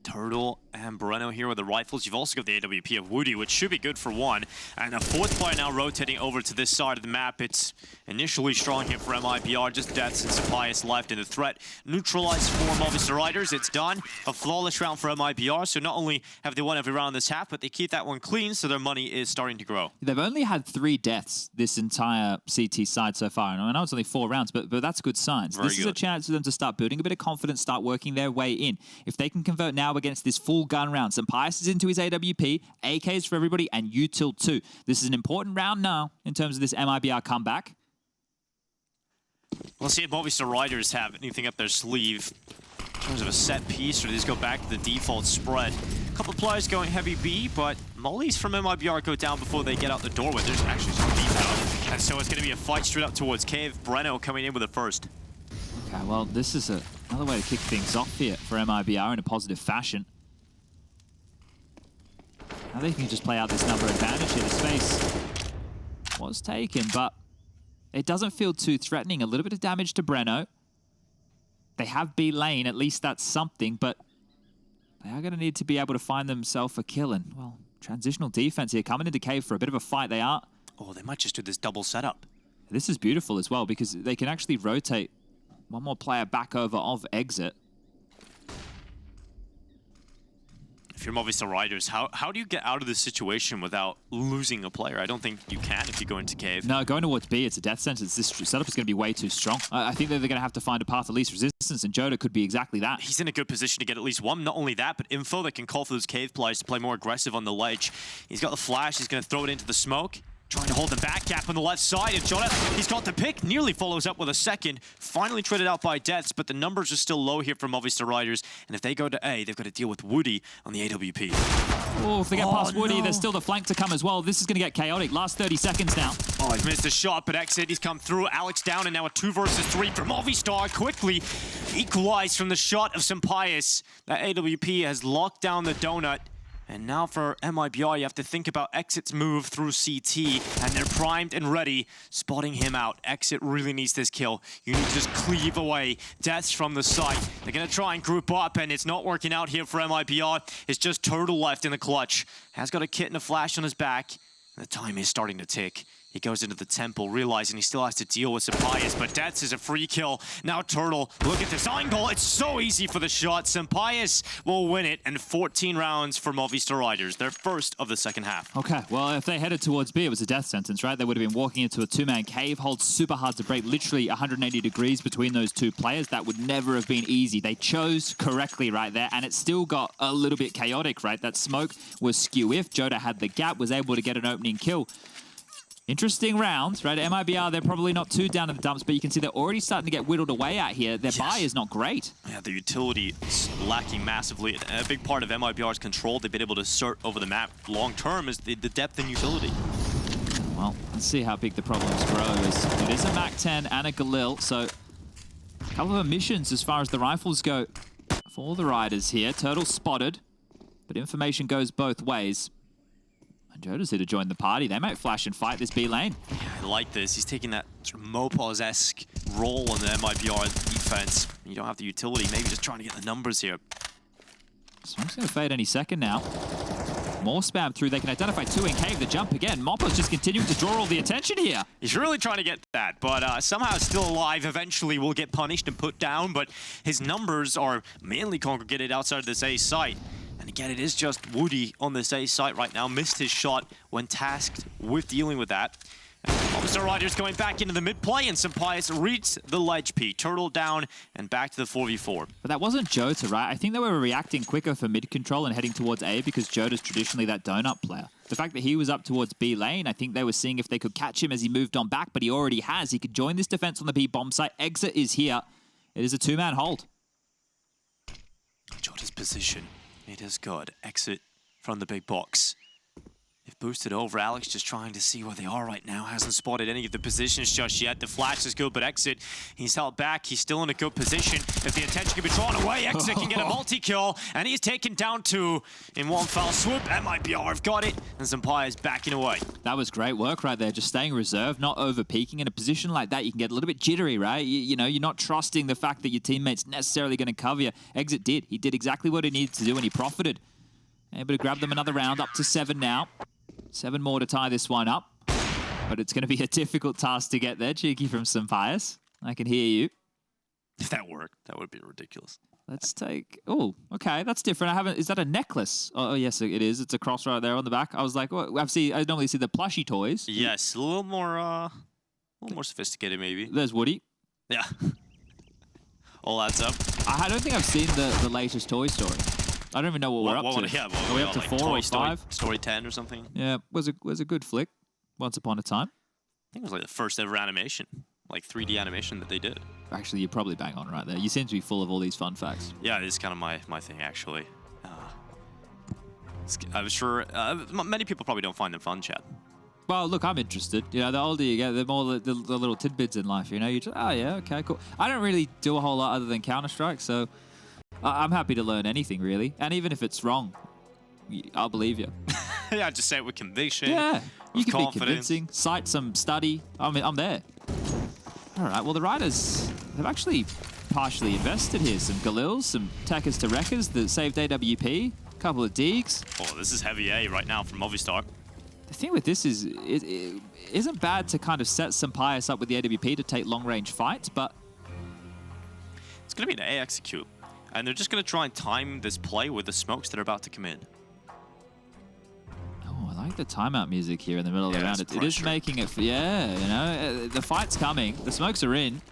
Turtle and Breno here with the rifles. You've also got the AWP of Woody, which should be good for 1. And a 4th player now rotating over to this side of the map. It's initially strong here for MIBR. Just Deaths and SunPayus left in the threat. Neutralized for Movistar Riders. It's done. A flawless round for MIBR. So not only have they won every round this half, but they keep that one clean, so their money is starting to grow.
They've only had 3 deaths this entire CT side so far. And I know it's only 4 rounds, but that's good signs. This is a chance for them to start building a bit of confidence, start working their way in. If they can convert now against this full gun round, SunPayus is into his AWP, AKs for everybody, and util too. This is an important round now in terms of this MIBR comeback.
We'll see if Movistar Riders have anything up their sleeve in terms of a set piece, or do they just go back to the default spread. A couple of players going heavy B, but mollies from MIBR go down before they get out the doorway. There's actually some deep out, and so it's going to be a fight straight up towards Cave. Breno coming in with it first.
Okay, well, this is another way to kick things off here for MIBR in a positive fashion. Now they can just play out this number advantage here. The space was taken, but it doesn't feel too threatening. A little bit of damage to Breno. They have B lane, at least that's something, but they are going to need to be able to find themselves a kill. And, well, transitional defense here coming into Cave for a bit of a fight. They are.
Oh, they might just do this double setup.
This is beautiful as well because they can actually rotate one more player back over of exit.
If you're Movistar Riders, how do you get out of this situation without losing a player? I don't think you can if you go into Cave.
No, going towards B, it's a death sentence. This setup is going to be way too strong. I think that they're going to have to find a path of least resistance, and JOTA could be exactly that.
He's in a good position to get at least one. Not only that, but info that can call for those Cave players to play more aggressive on the ledge. He's got the flash. He's going to throw it into the smoke. Trying to hold the back gap on the left side, and JOTA, he's got the pick, nearly follows up with a second. Finally traded out by Deaths, but the numbers are still low here for Movistar Riders. And if they go to A, they've got to deal with Woody on the AWP.
Oh, if they get past Woody, there's still the flank to come as well. This is going to get chaotic. Last 30 seconds now.
Oh, he's missed a shot, but Exit, he's come through. Alex down, and now a 2 versus 3 for Movistar. Quickly equalized from the shot of SunPayus. That AWP has locked down the donut. And now for MIBR, you have to think about Exit's move through CT, and they're primed and ready, spotting him out. Exit really needs this kill. You need to just cleave away. Deaths from the site. They're going to try and group up, and it's not working out here for MIBR. It's just Turtle left in the clutch. Has got a kit and a flash on his back. The time is starting to tick. He goes into the temple, realizing he still has to deal with SunPayus, but Deaths is a free kill. Now Turtle, look at this angle. It's so easy for the shot. SunPayus will win it, and 14 rounds for Movistar Riders. Their first of the second half.
Okay, well, if they headed towards B, it was a death sentence, right? They would have been walking into a 2-man cave. Hold super hard to break, literally 180 degrees between those two players. That would never have been easy. They chose correctly right there, and it still got a little bit chaotic, right? That smoke was skew-if. JOTA had the gap, was able to get an opening kill. Interesting rounds, right? MIBR, they're probably not too down in the dumps, but you can see they're already starting to get whittled away out here. Their buy is not great.
Yeah, the utility is lacking massively. A big part of MIBR's control, they've been able to assert over the map long-term, is the depth and utility.
Well, let's see how big the problems grow. It is a MAC-10 and a Galil, so a couple of omissions as far as the rifles go for all the riders here. Turtle spotted, but information goes both ways. And JOTA's here to join the party. They might flash and fight this B lane.
Yeah, I like this. He's taking that sort of mopoz-esque role on the MIBR defense. You don't have the utility, maybe just trying to get the numbers here.
Smoke's going to fade any second now. More spam through. They can identify 2 in cave. The jump again. mopoz just continuing to draw all the attention here.
He's really trying to get that, but somehow still alive. Eventually will get punished and put down, but his numbers are mainly congregated outside of this A site. And again, it is just Woody on this A site right now. Missed his shot when tasked with dealing with that. Movistar Riders going back into the mid-play, and SunPayus reads the ledge P. Turtle down and back to the 4v4.
But that wasn't JOTA, right? I think they were reacting quicker for mid-control and heading towards A because JOTA's traditionally that donut player. The fact that he was up towards B lane, I think they were seeing if they could catch him as he moved on back, but he already has. He could join this defense on the B bomb site. Exit is here. It is a 2-man hold.
JOTA's position. It is good. Exit from the big box. They've boosted over. Alex just trying to see where they are right now. Hasn't spotted any of the positions just yet. The flash is good, but Exit, he's held back. He's still in a good position. If the attention can be drawn away, Exit can get a multi-kill, and he's taken down 2 in one foul swoop. MIBR have got it, and SunPayus backing away.
That was great work right there, just staying reserved, not over-peaking. In a position like that, you can get a little bit jittery, right? You know, you're not trusting the fact that your teammate's necessarily going to cover you. Exit did. He did exactly what he needed to do, and he profited. Able to grab them another round, up to 7 now. 7 more to tie this one up. But it's going to be a difficult task to get there. Cheeky from SunPayus. I can hear you.
If that worked, that would be ridiculous.
Let's take... Oh, okay, that's different. I haven't... Is that a necklace? Oh, yes, it is. It's a cross right there on the back. I was like, well, I normally see the plushy toys.
Yes, a little more sophisticated, maybe.
There's Woody.
Yeah. All adds up.
I don't think I've seen the latest Toy Story. I don't even know what we're up to.
Yeah,
Are we up to
like
4 or 5?
Story 10 or something.
Yeah, was a good flick. Once upon a time.
I think it was like the first ever animation, like 3D animation that they did.
Actually, you're probably bang on right there. You seem to be full of all these fun facts.
Yeah, it's kind of my thing, actually. I'm sure many people probably don't find them fun, Chad.
Well, look, I'm interested. You know, the older you get, the more the little tidbits in life, you know? You just, oh, yeah, okay, cool. I don't really do a whole lot other than Counter-Strike, so I'm happy to learn anything, really. And even if it's wrong, I'll believe you.
Yeah, just say it with conviction.
Yeah, you can
confidence.
be convincing, cite some study. I mean, I'm there. All right, well, the Riders have actually partially invested here. Some Galils, some Tackers to Wreckers that saved AWP, a couple of Deegs.
Oh, this is heavy A right now from Movistar.
The thing with this is, it isn't bad to kind of set SunPayus up with the AWP to take long-range fights, but...
It's going to be an A execute. And they're just going to try and time this play with the smokes that are about to come in.
Oh, I like the timeout music here in the middle of the round. It is making it... Yeah, you know, the fight's coming. The smokes are in.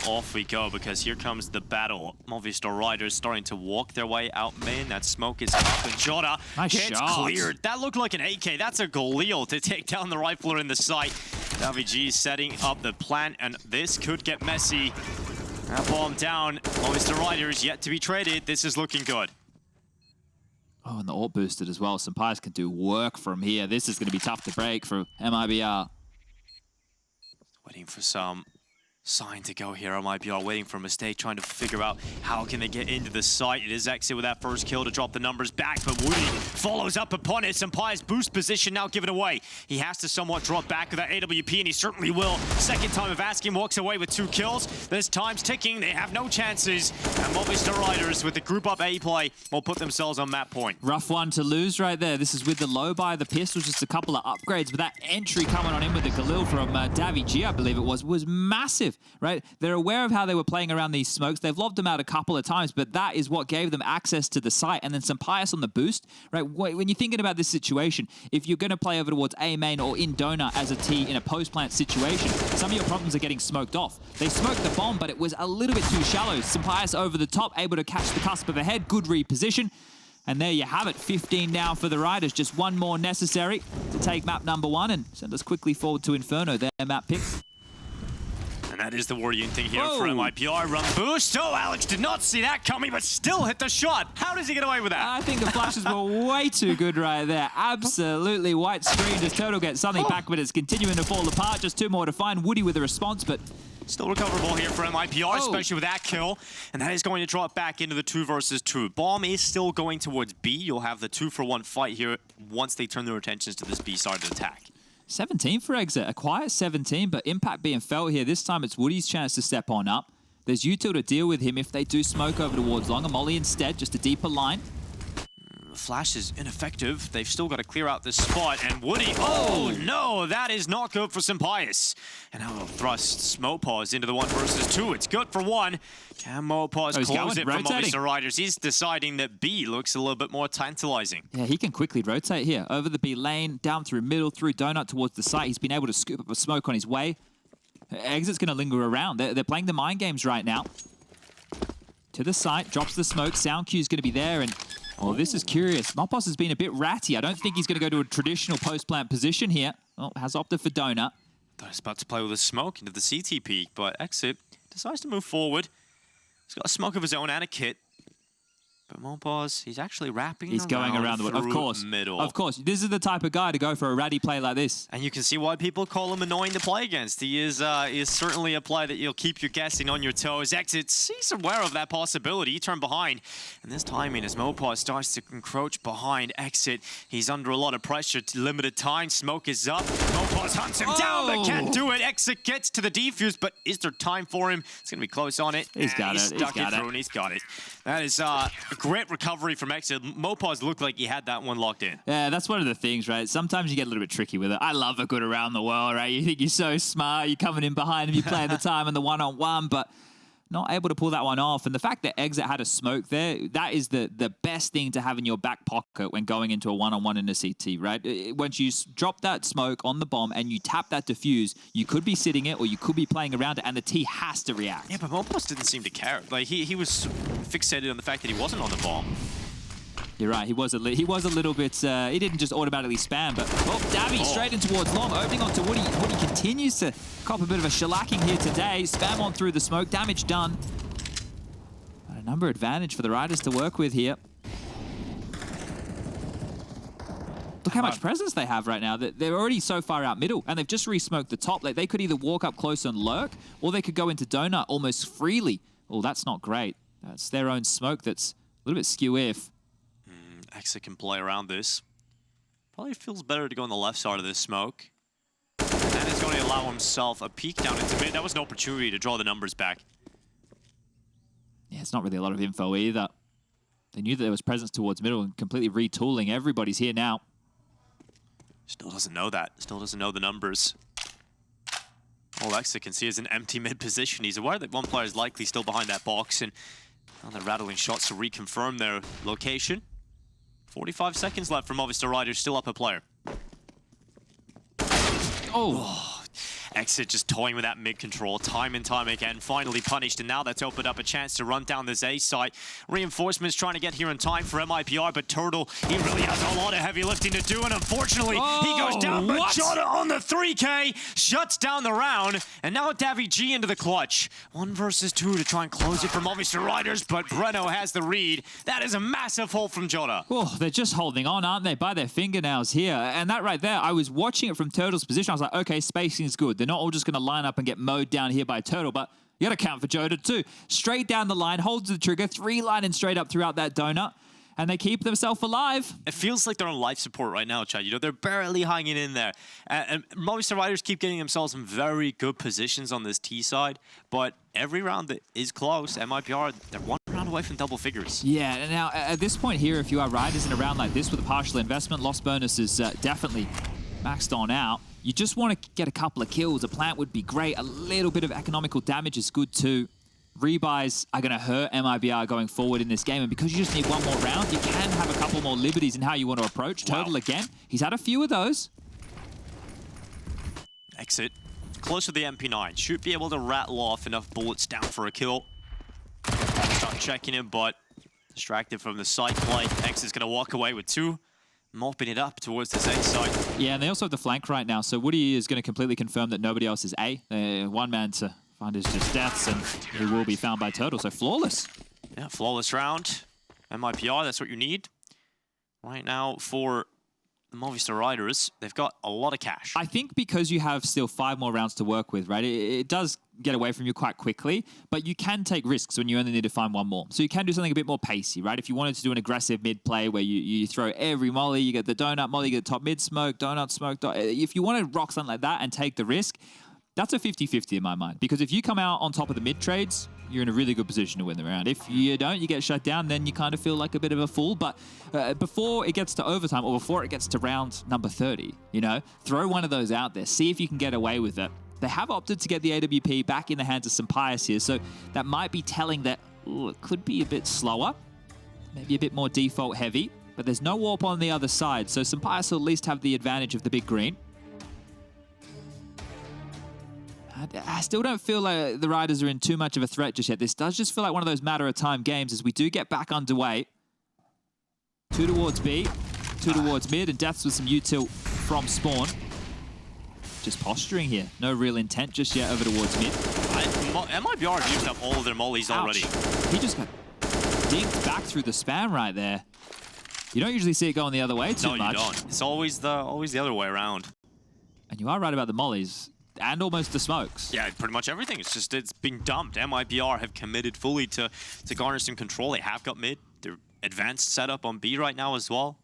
off we go, because here comes the battle. Movistar Riders starting to walk their way out main. That smoke is up, and JOTA gets cleared. That looked like an AK. That's a Galil to take down the rifler in the sight. Davy setting up the plant, and this could get messy. That bomb down. Movistar Riders yet to be traded. This is looking good.
Oh, and the ult boosted as well. SunPayus can do work from here. This is going to be tough to break for MIBR.
Waiting for some sign to go here. MIBR waiting for a mistake, trying to figure out how can they get into the site. It is Exit with that first kill to drop the numbers back, but Woody follows up upon it. SunPayus boost position now given away. He has to somewhat drop back with that AWP, and he certainly will. Second time of asking, walks away with 2 kills. This time's ticking. They have no chances. And Movistar Riders with the group up A play will put themselves on map point.
Rough one to lose right there. This is with the low buy, the pistol, just a couple of upgrades, but that entry coming on in with the Galil from Davy G, I believe it was massive. Right? They're aware of how they were playing around these smokes. They've lobbed them out a couple of times, but that is what gave them access to the site. And then SunPayus on the boost, right? When you're thinking about this situation, if you're going to play over towards A main or in donut as a T in a post-plant situation, some of your problems are getting smoked off. They smoked the bomb, but it was a little bit too shallow. SunPayus over the top, able to catch the cusp of a head. Good reposition. And there you have it, 15 now for the Riders. Just one more necessary to take map number 1 and send us quickly forward to Inferno, their map pick.
And that is the worrying thing here for MIBR. Run boost. Oh, Alex did not see that coming, but still hit the shot. How does he get away with that?
I think the flashes were way too good right there. Absolutely white screen. Does Turtle get something back, but it's continuing to fall apart. Just 2 more to find. Woody with a response, but
still recoverable here for MIBR, especially with that kill. And that is going to drop back into the 2 versus 2. Bomb is still going towards B. You'll have the 2-for-1 fight here once they turn their attentions to this B side of the attack.
17 for Exit. A quiet 17, but impact being felt here. This time it's Woody's chance to step on up. There's util to deal with him if they do smoke over towards long. A molly instead, just a deeper line.
Flash is ineffective. They've still got to clear out this spot. And Woody, oh no, that is not good for SunPayus. And now they'll thrust mopoz into the 1 versus 2. It's good for 1. Can mopoz close it from Movistar Riders? He's deciding that B looks a little bit more tantalizing.
Yeah, he can quickly rotate here. Over the B lane, down through middle, through donut towards the site. He's been able to scoop up a smoke on his way. Exit's going to linger around. They're playing the mind games right now. To the site, drops the smoke. Sound cue's going to be there, and oh, this is curious. mopoz has been a bit ratty. I don't think he's going to go to a traditional post-plant position here. Oh, has opted for donut.
Thought he's about to play with a smoke into the CTP, but Exit decides to move forward. He's got a smoke of his own and a kit. But mopoz, he's actually wrapping
He's going around the wood. Of course.
Middle.
Of course. This is the type of guy to go for a ratty play like this.
And you can see why people call him annoying to play against. He is certainly a play that you'll keep you guessing on your toes. Exit, he's aware of that possibility. He turned behind. And this timing as mopoz starts to encroach behind Exit. He's under a lot of pressure. Limited time. Smoke is up. mopoz hunts him down, but can't do it. Exit gets to the defuse, but is there time for him? It's going to be close on it.
He's got it.
He's stuck it through, and he's got it. That is a great recovery from Exit. mopoz looked like he had that one locked in.
Yeah, that's one of the things, right? Sometimes you get a little bit tricky with it. I love a good around the world, right? You think you're so smart, you're coming in behind him, you're playing the time and the one-on-one, but not able to pull that one off. And the fact that Exit had a smoke there, that is the best thing to have in your back pocket when going into a one-on-one in a CT, right? Once you drop that smoke on the bomb and you tap that defuse, you could be sitting it or you could be playing around it, and the T has to react.
Yeah, but mopoz didn't seem to care. Like, he was fixated on the fact that he wasn't on the bomb.
You're right, he was a little bit, he didn't just automatically spam, but, Davy straight in towards long, opening onto Woody. Woody continues to cop a bit of a shellacking here today. Spam on through the smoke, damage done. A number advantage for the Riders to work with here. Look how much presence they have right now. They're already so far out middle, and they've just re-smoked the top. Like, they could either walk up close and lurk, or they could go into donut almost freely. Oh, that's not great. That's their own smoke that's a little bit skew-if.
Exit can play around this. Probably feels better to go on the left side of this smoke. And that is going to allow himself a peek down into mid. That was an opportunity to draw the numbers back.
Yeah, it's not really a lot of info either. They knew that there was presence towards middle and completely retooling. Everybody's here now.
Still doesn't know that. Still doesn't know the numbers. All Exit can see is an empty mid position. He's aware that one player is likely still behind that box, and now they're rattling shots to reconfirm their location. 45 seconds left for Movistar Riders, still up a player.
Oh.
Exit just toying with that mid control time and time again, finally punished, and now that's opened up a chance to run down this A site. Reinforcements trying to get here in time for MIBR, but Turtle, he really has a lot of heavy lifting to do, and unfortunately, he goes down, but JOTA on the 3K, shuts down the round, and now Davy G into the clutch. 1 versus 2 to try and close it for Movistar Riders, but Breno has the read. That is a massive hold from JOTA.
Oh, they're just holding on, aren't they, by their fingernails here. And that right there, I was watching it from Turtle's position. I was like, okay, spacing is good. They're not all just going to line up and get mowed down here by Turtle, but you got to count for JOTA too. Straight down the line, holds the trigger, 3 lining straight up throughout that donut, and they keep themselves alive.
It feels like they're on life support right now, Chad. You know, they're barely hanging in there. And Movistar Riders keep getting themselves in very good positions on this T side, but every round that is close, MIBR, they're 1 round away from double figures.
Yeah, and now at this point here, if you are Riders in a round like this with a partial investment, loss bonus is definitely maxed on out. You just want to get a couple of kills. A plant would be great. A little bit of economical damage is good too. Rebuys are going to hurt MIBR going forward in this game, and because you just need 1 more round, you can have a couple more liberties in how you want to approach. Turtle again, he's had a few of those.
Exit, close to the MP9. Should be able to rattle off enough bullets down for a kill. Start checking him, but distracted from the side play. Exit's going to walk away with 2. Mopping it up towards this A side.
Yeah, and they also have the flank right now, so Woody is going to completely confirm that nobody else is A. 1 man to find his just deaths, and he will be found by Turtle, so flawless.
Yeah, flawless round. MIBR, that's what you need. Right now for the Movistar Riders, they've got a lot of cash.
I think because you have still 5 more rounds to work with, right, it does get away from you quite quickly, but you can take risks when you only need to find 1 more. So you can do something a bit more pacey, right? If you wanted to do an aggressive mid play where you throw every molly, you get the donut molly, you get the top mid smoke, donut smoke. If you want to rock something like that and take the risk, that's a 50-50 in my mind. Because if you come out on top of the mid trades, you're in a really good position to win the round. If you don't, you get shut down, then you kind of feel like a bit of a fool. But before it gets to overtime or before it gets to round number 30, you know, throw one of those out there. See if you can get away with it. They have opted to get the AWP back in the hands of SunPayus here, so that might be telling that it could be a bit slower, maybe a bit more default heavy, but there's no warp on the other side, so SunPayus will at least have the advantage of the big green. I still don't feel like the Riders are in too much of a threat just yet. This does just feel like one of those matter-of-time games as we do get back underway. 2 towards B, 2 towards mid, and deaths with some util from spawn. Just posturing here. No real intent just yet over towards mid.
MIBR have used up all of their mollies already.
He just got dinked back through the spam right there. You don't usually see it going the other way too much.
No, you don't. It's always the other way around.
And you are right about the mollies. And almost the smokes.
Yeah, pretty much everything. It's just, it's being dumped. MIBR have committed fully to garner some control. They have got mid. They're advanced setup on B right now as well.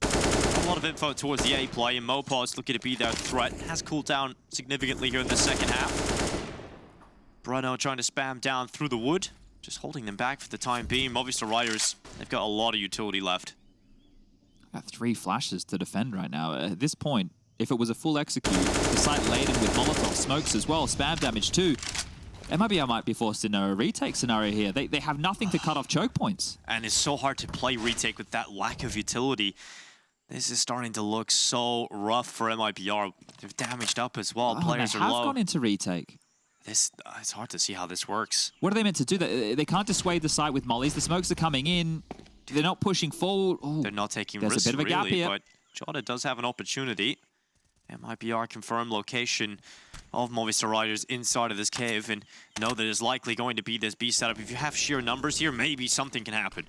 A lot of info towards the A play, and mopoz looking to be their threat. Has cooled down significantly here in the second half. Breno trying to spam down through the wood. Just holding them back for the time being. Movistar Riders, they've got a lot of utility left.
Got 3 flashes to defend right now. At this point, if it was a full execute, the site laden with Molotov smokes as well, spam damage too. MIBR might be forced into a retake scenario here. They have nothing to cut off choke points.
And it's so hard to play retake with that lack of utility. This is starting to look so rough for MIBR. They've damaged up as well. Players are low.
They have gone into retake.
It's hard to see how this works.
What are they meant to do? They can't dissuade the site with mollies. The smokes are coming in. They're not pushing forward. Ooh,
they're not taking
risks,
risks,
a bit of a gap
really,
here.
But JOTA does have an opportunity. MIBR confirmed location of Movistar Riders inside of this cave and know that it's likely going to be this B setup. If you have sheer numbers here, maybe something can happen.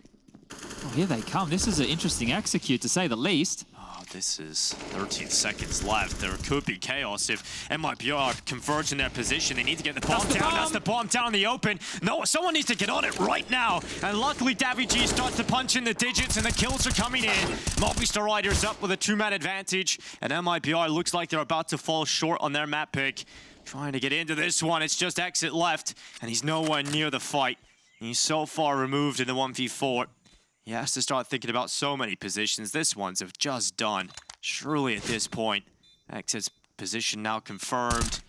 Oh, here they come. This is an interesting execute, to say the least.
Oh, this is 13 seconds left. There could be chaos if MIBR converge in their position. They need to get the bomb down. That's the bomb down in the open. No, someone needs to get on it right now. And luckily, Davy G starts to punch in the digits, and the kills are coming in. Movistar Riders up with a 2-man advantage, and MIBR looks like they're about to fall short on their map pick. Trying to get into this one. It's just Exit left, and he's nowhere near the fight. He's so far removed in the 1v4. He has to start thinking about so many positions. This one's just done. Surely at this point, Exit's position now confirmed.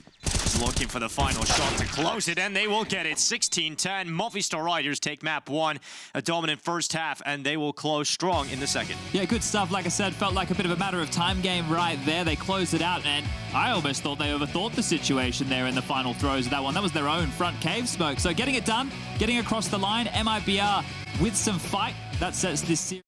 mopoz looking for the final shot to close it, and they will get it. 16-10. Movistar Riders take map 1. A dominant first half, and they will close strong in the second.
Yeah, good stuff. Like I said, felt like a bit of a matter of time game right there. They closed it out, and I almost thought they overthought the situation there in the final throws of that one. That was their own front cave smoke. So getting it done, getting across the line, MIBR with some fight, that sets this series.